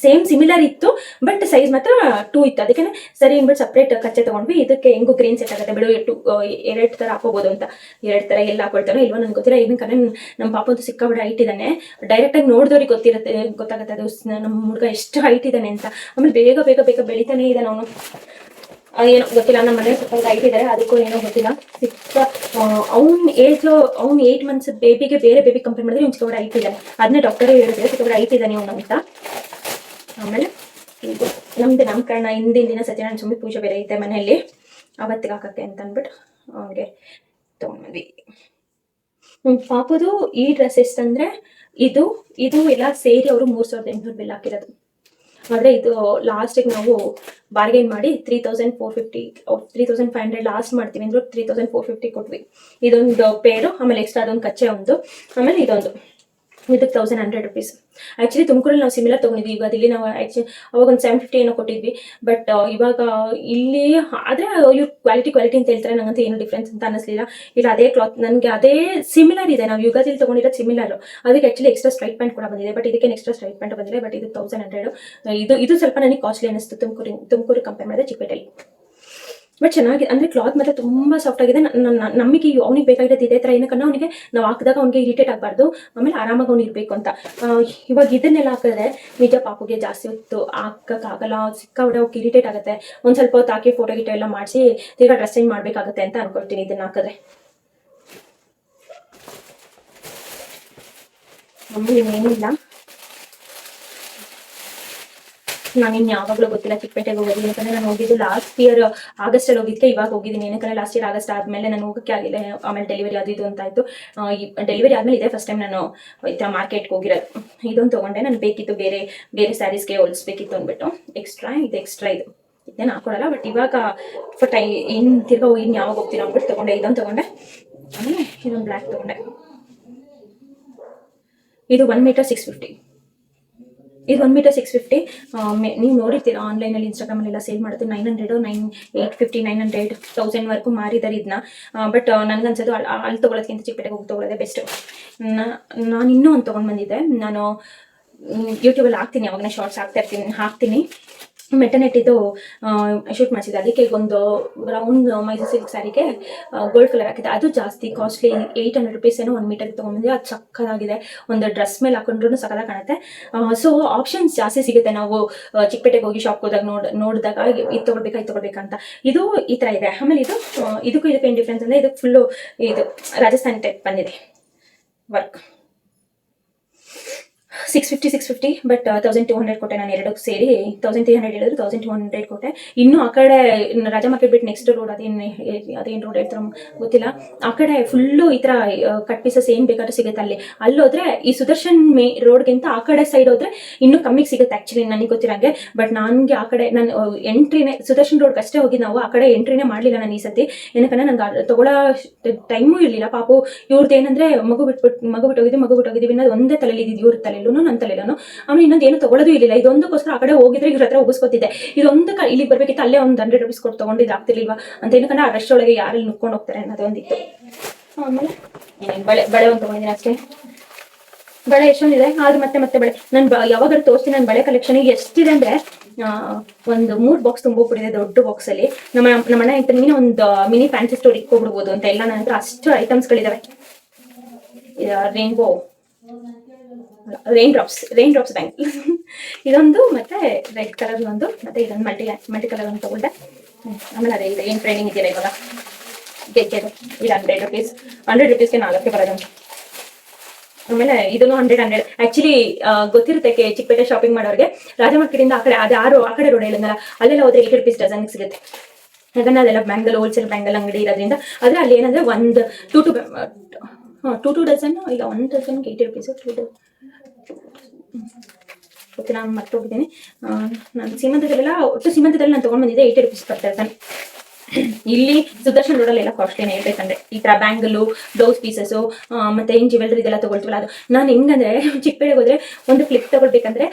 A: ಸೇಮ್ ಸಿಮಿಲರ್ ಇತ್ತು ಬಟ್ ಸೈಜ್ ಮಾತ್ರ 2 ಇತ್ತು. ಅದಕ್ಕೆ ಸರಿ ಅಂದ್ಬಿಟ್ಟು ಸಪ್ರೇಟ್ ಕಚ್ಚೆ ತೊಗೊಂಡ್ವಿ. ಇದಕ್ಕೆ ಹೆಂಗು ಗ್ರೀನ್ ಸೆಟ್ ಆಗುತ್ತೆ ಬಿಡು, 2 ಥರ ಹಾಕೋಬೋದು ಅಂತ. 2 ಥರ ಎಲ್ಲ ಹಾಕೊಳ್ತಾನೋ ಇಲ್ವೋ ನನಗೆ ಗೊತ್ತಿಲ್ಲ. ಏನಕ್ಕೆ ನಮ್ಮ ಪಾಪ ಅಂತೂ ಸಿಕ್ಕಾಬಿಡ ಹೈಟ್ ಇದ್ದಾನೆ. ಡೈರೆಕ್ಟಾಗಿ ನೋಡಿದವ್ರಿಗೆ ಗೊತ್ತಾಗುತ್ತೆ ಅದು ನಮ್ಮ ಹುಡುಗ ಎಷ್ಟು ಹೈಟ್ ಇದ್ದಾನೆ ಅಂತ. ಆಮೇಲೆ ಬೇಗ ಬೇಗ ಬೇಗ ಬೆಳಿತಾನೆ ಇದ್ದಾನೆ ಅವನು. ಏನೋ ಗೊತ್ತಿಲ್ಲ, ನಮ್ಮ ಮನೆ ಸ್ವಲ್ಪ ಹೈಟ್ ಇದ್ದಾರೆ, ಅದಕ್ಕೂ ಏನೋ ಗೊತ್ತಿಲ್ಲ. ಅವ್ನ 8 ಮಂತ್ಸ್ ಬೇಬಿಗೆ ಬೇರೆ ಬೇಬಿ ಕಂಪೇರ್ ಮಾಡಿದ್ರೆ ಇವ್ನು ಚಿಕ್ಕಬಡ ಹೈಟ್ ಇದ್ದಾನೆ. ಅದನ್ನೇ ಡಾಕ್ಟರೇ ಹೇಳಿದ್ರೆ ಚಿಕ್ಕಬಡ ಹೈಟ್ ಇದ್ದಾನೆ ಅವನು ಅಂತ. ಆಮೇಲೆ ಇದು ನಮ್ದು ನಾಮಕರಣ ಹಿಂದಿನ ದಿನ ಸತ್ಯನಾರಾಯಣ ಸ್ವಾಮಿ ಪೂಜೆ ಬೇರೆ ಐತೆ ಮನೆಯಲ್ಲಿ, ಅವತ್ತಿಗೆ ಹಾಕಕ್ಕೆ ಅಂತ ಅಂದ್ಬಿಟ್ಟು ಅವ್ನಿಗೆ ತೊಗೊಂಡ್ಬಂದ್ವಿ. ಪಾಪುದು ಈ ಡ್ರೆಸ್ ಎಷ್ಟಂದ್ರೆ ಇದು ಎಲ್ಲ ಸೇರಿ ಅವರು 3800 ಬಿಲ್ ಹಾಕಿರೋದು. ಆದರೆ ಇದು ಲಾಸ್ಟಿಗೆ ನಾವು ಬಾರ್ಗೇನ್ ಮಾಡಿ 3500 ಲಾಸ್ಟ್ ಮಾಡ್ತೀವಿ ಅಂದ್ರು 3450 ಕೊಟ್ವಿ. ಇದೊಂದು ಪೇರು, ಆಮೇಲೆ ಎಕ್ಸ್ಟ್ರಾ ಅದೊಂದು ಕಚ್ಚೆ ಒಂದು, ಆಮೇಲೆ ಇದಕ್ಕೆ 1100 ರುಪೀಸ್. ಆ್ಯಕ್ಚುಲಿ ತುಮಕೂರಲ್ಲಿ ನಾವು ಸಿಮಿಲರ್ ತೊಗೊಂಡಿದ್ವಿ. ಇವಾಗ ಇಲ್ಲಿ ನಾವು ಅವಾಗ ಒಂದು 750 ಏನೋ ಕೊಟ್ಟಿದ್ವಿ. ಬಟ್ ಇವಾಗ ಇಲ್ಲಿ ಆದರೆ ಇವ್ರು ಕ್ವಾಲಿಟಿ ಅಂತ ಹೇಳ್ತಾರೆ. ನಂಗಂತೂ ಏನು ಡಿಫ್ರೆನ್ಸ್ ಅಂತ ಅನ್ನಿಸ್ಲಿಲ್ಲ. ಇಲ್ಲ ಅದೇ ಕ್ಲಾತ್ ನನಗೆ ಅದೇ ಸಿಮಿಲರ್ ಇದೆ. ನಾವು ಯುಗಾದಿಲಿ ತೊಗೊಂಡಿರೋದು ಸಿಮಿಲರ್. ಅದಕ್ಕೆ ಆ್ಯಕ್ಚುಲಿ ಎಕ್ಸ್ಟ್ರಾ ಸ್ಟ್ರೈಟ್ ಪ್ಯಾಂಟ್ ಕೂಡ ಬಂದಿದೆ, ಬಟ್ ಇದಕ್ಕೆ ಎಕ್ಸ್ಟ್ರಾ ಸ್ಟ್ರೈಟ್ ಪ್ಯಾಂಟ್ ಬಂದಿದೆ. ಬಟ್ ಇದು 1100. ಇದು ಸ್ವಲ್ಪ ನನಗೆ ಕಾಸ್ಟ್ಲಿ ಅನ್ನಿಸ್ತು ತುಮಕೂರು ಕಂಪೇರ್ ಮಾಡಿದ್ರೆ ಚಿಕ್ಕಪೇಟೆಯಲ್ಲಿ. ಬಟ್ ಚೆನ್ನಾಗಿದೆ, ಅಂದರೆ ಕ್ಲಾತ್ ಮಾತ್ರ ತುಂಬ ಸಾಫ್ಟ್ ಆಗಿದೆ. ನಮಗೆ ಅವ್ನಿಗೆ ಬೇಕಾಗಿರೋದು ಇದೇ ಥರ. ಏನಕ್ಕನ್ನ ಅವನಿಗೆ ನಾವು ಹಾಕಿದಾಗ ಅವ್ನಿಗೆ ಇರಿಟೇಟ್ ಆಗಬಾರ್ದು, ಆಮೇಲೆ ಆರಾಮಾಗಿ ಅವ್ನು ಇರಬೇಕು ಅಂತ. ಇವಾಗ ಇದನ್ನೆಲ್ಲ ಹಾಕಿದ್ರೆ ನಿಜ ಪಾಪುಗೆ ಜಾಸ್ತಿ ಹೊತ್ತು ಹಾಕೋಕ್ಕಾಗಲ್ಲ, ಸಿಕ್ಕಾಬಿಟ್ಟೆ ಅವ್ಕೆ ಇರಿಟೇಟ್ ಆಗುತ್ತೆ. ಒಂದು ಸ್ವಲ್ಪ ಹೊತ್ತು ಹಾಕಿ ಫೋಟೋ ಗಿಟೋ ಎಲ್ಲ ಮಾಡಿಸಿ ತಿರ್ಗಾ ಡ್ರೆಸ್ ಚೇಂಜ್ ಮಾಡಬೇಕಾಗುತ್ತೆ ಅಂತ ಅನ್ಕೊಳ್ತೀನಿ ಇದನ್ನ ಹಾಕಿದ್ರೆ. ನಮ್ಮಲ್ಲಿ ಏನಿಲ್ಲ, ನಾನು ಇನ್ನು ಯಾವಾಗಲೂ ಗೊತ್ತಿಲ್ಲ ಚಿಕ್ಕಪೇಟೆಗೆ ಹೋಗೋದು. ಯಾಕಂದರೆ ನಾನು ಹೋಗಿದ್ದು ಲಾಸ್ಟ್ ಇಯರ್ ಆಗಸ್ಟಲ್ಲಿ ಹೋಗಿದ್ದಕ್ಕೆ ಇವಾಗ ಹೋಗಿದ್ದೀನಿ. ಏನಕ್ಕಂದರೆ ಲಾಸ್ಟ್ ಇಯರ್ ಆಗಸ್ಟ್ ಆದಮೇಲೆ ನಾನು ಹೋಗೋಕ್ಕೆ ಆಗಿಲ್ಲ. ಆಮೇಲೆ ಡೆಲಿವರಿ ಅದು ಇದು ಅಂತ ಆಯಿತು. ಡೆಲಿವರಿ ಆದಮೇಲೆ ಇದೆ ಫಸ್ಟ್ ಟೈಮ್ ನಾನು ಈ ಥರ ಮಾರ್ಕೆಟ್ಗೆ ಹೋಗಿರೋದು. ಇದೊಂದು ತೊಗೊಂಡೆ. ನಾನು ಬೇಕಿತ್ತು ಬೇರೆ ಸ್ಯಾರೀಸ್ಗೆ ಹೊಲಿಸ್ಬೇಕಿತ್ತು ಅಂದ್ಬಿಟ್ಟು ಎಕ್ಸ್ಟ್ರಾ ಇದನ್ನೇನು ಹಾಕೊಳ್ಳಲ್ಲ. ಬಟ್ ಇವಾಗ ಇನ್ನು ತಿರ್ಗಾ ಇನ್ನು ಯಾವಾಗ ಹೋಗ್ತೀನಿ ಅಂದ್ಬಿಟ್ಟು ತೊಗೊಂಡೆ. ಇದೊಂದು ತೊಗೊಂಡೆ. ಆಮೇಲೆ ಇದೊಂದು ಬ್ಲ್ಯಾಕ್ ತೊಗೊಂಡೆ. ಇದು 1 ಮೀಟರ್ 650. ಇದು 1 ಮೀಟರ್ 650. ನೀವು ನೋಡಿರ್ತೀರಾ ಆನ್ಲೈನಲ್ಲಿ, ಇನ್ಸ್ಟಾಗ್ರಾಮಲ್ಲೆಲ್ಲ ಸೇಲ್ ಮಾಡೋದು 900, 850, 900, 1000 ಮಾರಿದ್ದಾರೆ ಇದನ್ನ. ಬಟ್ ನನಗನ್ಸೋದು ಅಲ್ಲಿ ತೊಗೊಳೋದಕ್ಕಿಂತ ಚಿಕ್ಕಪೇಟೆಗೆ ಹೋಗಿ ತೊಗೊಳ್ಳೋದೇ ಬೆಸ್ಟ್. ನಾನು ಇನ್ನೂ ಒಂದು ತೊಗೊಂಡು ಬಂದಿದ್ದೆ. ನಾನು ಯೂಟ್ಯೂಬಲ್ಲಿ ಯಾವಾಗಲೇ ಶಾರ್ಟ್ಸ್ ಹಾಕ್ತೀನಿ. ಮೆಟರ್ನೆಟ್ ಇದು ಶೂಟ್ ಮಾಡಿಸಿದೆ. ಅದಕ್ಕೆ ಒಂದು ಬ್ರೌನ್ ಮೈಸೂರು ಸಿಲ್ಕ್ ಸ್ಯಾರಿಗೆ ಗೋಲ್ಡ್ ಕಲರ್ ಹಾಕಿದೆ. ಅದು ಜಾಸ್ತಿ ಕಾಸ್ಟ್ಲಿ, 800 ರುಪೀಸ್ ಏನೋ 1 ಮೀಟರ್ಗೆ ತೊಗೊಂಡಿದ್ದೆ. ಅದು ಸಕ್ಕದಾಗಿದೆ. ಒಂದು ಡ್ರೆಸ್ ಮೇಲೆ ಹಾಕೊಂಡ್ರೂ ಸಕ್ಕದಾಗಿ ಕಾಣುತ್ತೆ. ಸೊ ಆಪ್ಷನ್ಸ್ ಜಾಸ್ತಿ ಸಿಗುತ್ತೆ. ನಾವು ಚಿಕ್ಕಪೇಟೆಗೆ ಹೋಗಿ ಶಾಪ್ ಹೋದಾಗ ನೋಡಿದಾಗ ಇದು ತೊಗೊಳ್ಬೇಕಾ ಅಂತ. ಇದು ಈ ಥರ ಇದೆ. ಆಮೇಲೆ ಇದಕ್ಕೂ ಏನು ಡಿಫ್ರೆನ್ಸ್ ಅಂದರೆ ಇದು ಫುಲ್ಲು ಇದು ರಾಜಸ್ಥಾನಿ ಟೈಪ್ ಬಂದಿದೆ ವರ್ಕ್. 650 ಬಟ್ 1200 ಕೊಟ್ಟೆ ನಾನು. ಎರಡಕ್ಕೂ ಸೇರಿ 1300 ಹೇಳಿದ್ರು, 1200 ಕೊಟ್ಟೆ. ಇನ್ನೂ ಆ ಕಡೆ ರಾಜಾ ಮಾರ್ಕೆಟ್ ಬಿಟ್ಟು ನೆಕ್ಸ್ಟ್ ರೋಡ್ ಅದೇನು ರೋಡ್ ಹೇಳ್ತಾರೋ ಗೊತ್ತಿಲ್ಲ. ಆ ಕಡೆ ಫುಲ್ಲು ಈ ಥರ ಕಟ್ ಪೀಸಸ್ ಏನು ಬೇಕಾದ್ರೂ ಸಿಗುತ್ತೆ. ಅಲ್ಲೋದ್ರೆ ಈ ಸುದರ್ಶನ್ ರೋಡ್ಗಿಂತ ಆ ಕಡೆ ಸೈಡ್ ಹೋದ್ರೆ ಇನ್ನೂ ಕಮ್ಮಿಗೆ ಸಿಗುತ್ತೆ ಆ್ಯಕ್ಚುಲಿ ನನಗೆ ಗೊತ್ತಿರೋಂಗೆ. ಬಟ್ ನನಗೆ ಆ ಕಡೆ ನಾನು ಎಂಟ್ರಿನೇ ಸುದರ್ಶನ್ ರೋಡ್ಗೆ ಅಷ್ಟೇ ಹೋಗಿ, ನಾವು ಆ ಕಡೆ ಎಂಟ್ರಿನೇ ಮಾಡಲಿಲ್ಲ ನಾನು ಈ ಸತಿ. ಏನಕ್ಕಂದ್ರೆ ನಂಗೆ ತೊಗೊಳ್ಳೋ ಟೈಮೂ ಇರಲಿಲ್ಲ. ಪಾಪು ಇವ್ರದ್ದು ಏನಂದರೆ ಮಗು ಬಿಟ್ಟೋಗಿದ್ದೀವಿ ಅನ್ನೋದು ಒಂದೇ ತಲೆಯಲ್ಲಿ ಇದ್ದಿದ್ದು. ಇವ್ರ ತಲೆಯಲ್ಲೂ ನನ್ನ ತಲೆಯಲ್ಲೂ. ಆಮೇಲೆ ಇನ್ನೊಂದು ಏನು ತೊಗೊಳ್ಳೋದು ಇರಲಿಲ್ಲ. ಇದೊಂದಕ್ಕೋಸ್ಕರ ಆ ಕಡೆ ಹೋಗಿದ್ರೆ ಇವ್ರ ಹತ್ರ ಉಗಿಸ್ಕೊತಿದ್ದೆ. ಇದೊಂದು ಇಲ್ಲಿಗೆ ಬರಬೇಕಿತ್ತು, ಅಲ್ಲೇ ಒಂದು 100 ರುಪೀಸ್ ಕೊಟ್ಟು ತೊಗೊಂಡಿದ್ದು ಆಗ್ತಿರ್ಲಿಲ್ವಾ ಅಂತ. ಏನಕ್ಕಂದ್ರೆ ಆ ರಶ್ ಒಳಗೆ ಯಾರಲ್ಲಿ ನುಕ್ಕೊಂಡು ಹೋಗ್ತಾರೆ ಅನ್ನೋದೊಂದಿತ್ತು. ಆಮೇಲೆ ಬಳೆ ಒಂದು ತೊಗೊಂಡಿದ್ದೀನಿ ಅಷ್ಟೇ. ಬಳೆ ಎಷ್ಟೊಂದಿದೆ, ಆದ್ರೆ ಮತ್ತೆ ಬಳೆ ನಾನು ಯಾವಾಗಾದ್ರೂ ತೋರಿಸ್ತೀನಿ. ನನ್ನ ಬಳೆ ಕಲೆಕ್ಷನಿಗೆ ಎಷ್ಟಿದೆ ಅಂದರೆ ಒಂದು 3 ಬಾಕ್ಸ್ ತುಂಬೋಗ್ಬಿಟ್ಟಿದೆ, ದೊಡ್ಡ ಬಾಕ್ಸಲ್ಲಿ. ನಮ್ಮ ಅಣ್ಣ ಹೇಳ್ತಾರೆ ನೀನು ಒಂದು ಮಿನಿ ಫ್ಯಾನ್ಸಿ ಸ್ಟೋರ್ ಇಟ್ಕೊಬಿಡ್ಬೋದು ಅಂತ. ಎಲ್ಲ ನನ್ನ ಹತ್ರ ಅಷ್ಟು ಐಟಮ್ಸ್ಗಳಿದ್ದಾವೆ. ರೈನ್ ಡ್ರಾಪ್ಸ್ ಬ್ಯಾಂಕ್ ಇದೊಂದು, ಮತ್ತೆ ರೆಡ್ ಕಲರ್ ಒಂದು, ಮತ್ತೆ ಇದೊಂದು ಮಲ್ಟಿ ಕಲರ್ ಒಂದು ತಗೊಂಡೆ. ಆಮೇಲೆ ಅದೇ ಇದೆ ಏನು ಟ್ರೈನಿಂಗ್ ಇದೆಯಲ್ಲ ಇವಾಗ ಗೆಜ್ಜೆದು. ಇದು 100 ರುಪೀಸ್ಗೆ 4 ಬರೋದಂತ. ಆಮೇಲೆ ಇದನ್ನು 100 ಆ್ಯಕ್ಚುಲಿ ಗೊತ್ತಿರುತ್ತೆ ಚಿಕ್ಕಪೇಟೆ ಶಾಪಿಂಗ್ ಮಾಡೋರಿಗೆ. ರಾಜ ಮಾರ್ಕೆಟಿಂದ ಆ ಕಡೆ ಅದು ಆ ಕಡೆ ರೋಡ್ ಹೇಳಿದ್ನಲ್ಲ, ಅಲ್ಲೆಲ್ಲ ಹೋದ್ರೆ 80 ರುಪೀಸ್ ಡಜನ್ಗೆ ಸಿಗುತ್ತೆ. ಯಾಕಂದ್ರೆ ಅದೆಲ್ಲ ಬ್ಯಾಂಗಲ್ ಹೋಲ್ಸೇಲ್ ಬ್ಯಾಂಗಲ್ ಅಂಗಡಿ ಇರೋದ್ರಿಂದ. ಆದರೆ ಅಲ್ಲಿ ಏನಂದರೆ ಒಂದು ಟೂ ಡಜನ್ ಇಲ್ಲ 1 ಡಜನ್ಗೆ 80 ರುಪೀಸು. ಓಕೆ, ನಾನು ಮರ್ತೋಗಿದ್ದೀನಿ. ನಾನು ಸೀಮಂತದಲ್ಲೆಲ್ಲ ಒಟ್ಟು ಸೀಮಂತದಲ್ಲಿ ನಾನು ತೊಗೊಂಡು ಬಂದಿದ್ದೆ 80 ರುಪೀಸ್ ಬರ್ತಾ ಇರ್ತಾನೆ. ಇಲ್ಲಿ ಸುದರ್ಶನ್ ರೋಡಲ್ಲಿ ಎಲ್ಲ ಕಾಸ್ಟ್ಲಿನೇ ಹೇಳ್ಬೇಕಂದ್ರೆ ಈ ಥರ ಬ್ಯಾಂಗಲು, ಬ್ಲೌಸ್ ಪೀಸಸ್ಸು, ಮತ್ತೆ ಏನು ಜ್ಯುವೆಲ್ರಿ ಇದೆಲ್ಲ ತೊಗೊಳ್ತೀವಲ್ಲ ಅದು. ನಾನು ಹೆಂಗಂದ್ರೆ ಚಿಕ್ಕಪೇಟೆಗೆ ಹೋದ್ರೆ ಒಂದು ಕ್ಲಿಪ್ ತೊಗೊಳ್ಬೇಕಂದ್ರೆ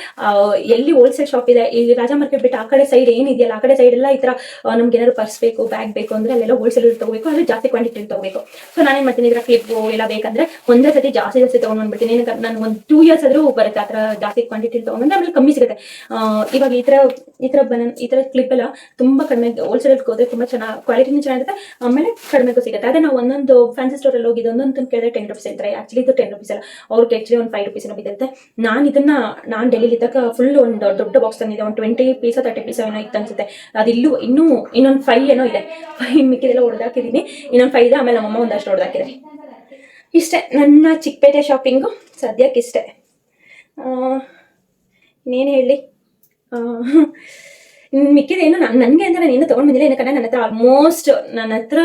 A: ಎಲ್ಲಿ ಹೋಲ್ಸೇಲ್ ಶಾಪ್ ಇದೆ, ಈ ರಾಜ ಮಾರ್ಕೆಟ್ ಬಿಟ್ಟು ಆ ಕಡೆ ಸೈಡ್ ಏನಿದೆಯಲ್ಲ ಆ ಕಡೆ ಸೈಡ್ ಎಲ್ಲ ಈ ಥರ ನಮ್ಗೆ ಏನಾದ್ರು ಪರ್ಸ್ ಬೇಕು, ಬ್ಯಾಗ್ ಬೇಕು ಅಂದರೆ ಅಲ್ಲೆಲ್ಲ ಹೋಲ್ಸೇಲ್ ತೊಗೋಬೇಕು, ಅಲ್ಲಿ ಜಾಸ್ತಿ ಕ್ವಾಂಟಿಟಿ ತೊಗೋಬೇಕು. ಸೊ ನಾನೇನು ಮಾಡ್ತೀನಿ, ಇದರ ಕ್ಲಿಪ್ಪು ಎಲ್ಲ ಬೇಕಂದ್ರೆ ಒಂದೇ ಸತಿ ಜಾಸ್ತಿ ತೊಗೊಂಡು ಬಂದ್ಬಿಡ್ತೀನಿ. ನಾನು ಒಂದು 2 years ಆದರೂ ಬರುತ್ತೆ ಆ ಥರ ಜಾಸ್ತಿ ಕ್ವಾಂಟಿಟಿ ತೊಗೊಂಡ್ಬಂದ್ರೆ ಆಮೇಲೆ ಕಮ್ಮಿ ಸಿಗುತ್ತೆ. ಇವಾಗ ಈ ಥರ ಕ್ಲಿಪ್ ಎಲ್ಲ ತುಂಬ ಕಡಿಮೆ ಹೋಲ್ಸೇಲ್ಗೆ ಹೋದ್ರೆ ತುಂಬ ಚೆನ್ನಾಗಿ ಕ್ವಾಲಿಟಿನೂ ಚೆನ್ನಾಗಿರುತ್ತೆ, ಆಮೇಲೆ ಕಡಿಮೆಗೂ ಸಿಗುತ್ತೆ. ಅದೇ ನಾವು ಒಂದೊಂದು ಫ್ಯಾನ್ಸಿ ಸ್ಟೋರಲ್ಲಿ ಹೋಗಿ ಒಂದೊಂದು ಕೇಳಿದ್ರೆ 10 ರುಪೀಸ್ ಹೇಳ್ತಾರೆ. ಆಕ್ಚುಲಿ ಇದು 10 ರುಪೀಸ್ ಅಲ್ಲ, ಅವ್ರಿಗೆ ಆಕ್ಚುಲಿ ಒಂದು 5 ರುಪೀಸ್ ಬಿದ್ದಿರುತ್ತೆ. ನಾನು ಡೆಲ್ಲಿಲಿ ಇದ್ದಾಗ ಫುಲ್ ಒಂದು ದೊಡ್ಡ ಬಾಕ್ಸ್ ತಂದಿದ್ದೆ, ಒಂದು 20 ಪೀಸ್ 30 ಪೀಸ್ ಏನೋ ಇತ್ತು ಅನ್ಸುತ್ತೆ. ಅದು ಇನ್ನೊಂದು 5 ಏನೋ ಇದೆ. 5 ಮಿಕ್ಕಿದೆಲ್ಲ ಹೊಡೆದಾಕಿದ್ದೀನಿ, ಇನ್ನೊಂದು 5 ಇದೆ. ಆಮೇಲೆ ನಮ್ಮಮ್ಮ ಒಂದಷ್ಟು ಹೊಡೆದಾಕಿದೆ. ಇಷ್ಟೇ ನನ್ನ ಚಿಕ್ಕಪೇಟೆ ಶಾಪಿಂಗು ಸದ್ಯಕ್ಕೆ ಇಷ್ಟೇ. ಇನ್ನೇನು ಹೇಳಿ, ಮಿಕ್ಕಿದೇನು ನನಗೆ ಅಂದರೆ ನೀನು ತೊಗೊಂಡು ಬಂದಿಲ್ಲ. ಏನಕ್ಕಂದ್ರೆ ನನ್ನ ಹತ್ರ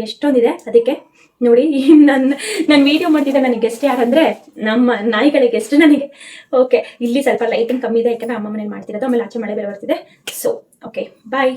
A: ಎಷ್ಟೊಂದಿದೆ. ಅದಕ್ಕೆ ನೋಡಿ, ನನ್ನ ವೀಡಿಯೋ ಮಾಡ್ತಿದ್ದೆ ನನಗೆ ಗೆಸ್ಟ್ ಯಾರಂದರೆ ನಮ್ಮ ನಾಯಿಗಳ ಗೆಸ್ಟ್ ನನಗೆ. ಓಕೆ, ಇಲ್ಲಿ ಸ್ವಲ್ಪ ಲೈಟಿಂಗ್ ಕಮ್ಮಿ ಇದೆ, ಯಾಕಂದರೆ ಅಮ್ಮ ಮನೇಲಿ ಮಾಡ್ತಿರೋದು, ಆಮೇಲೆ ಆಚೆ ಮಳೆ ಬೇರೆ ಬರ್ತಿದೆ. ಸೊ ಓಕೆ, ಬಾಯ್.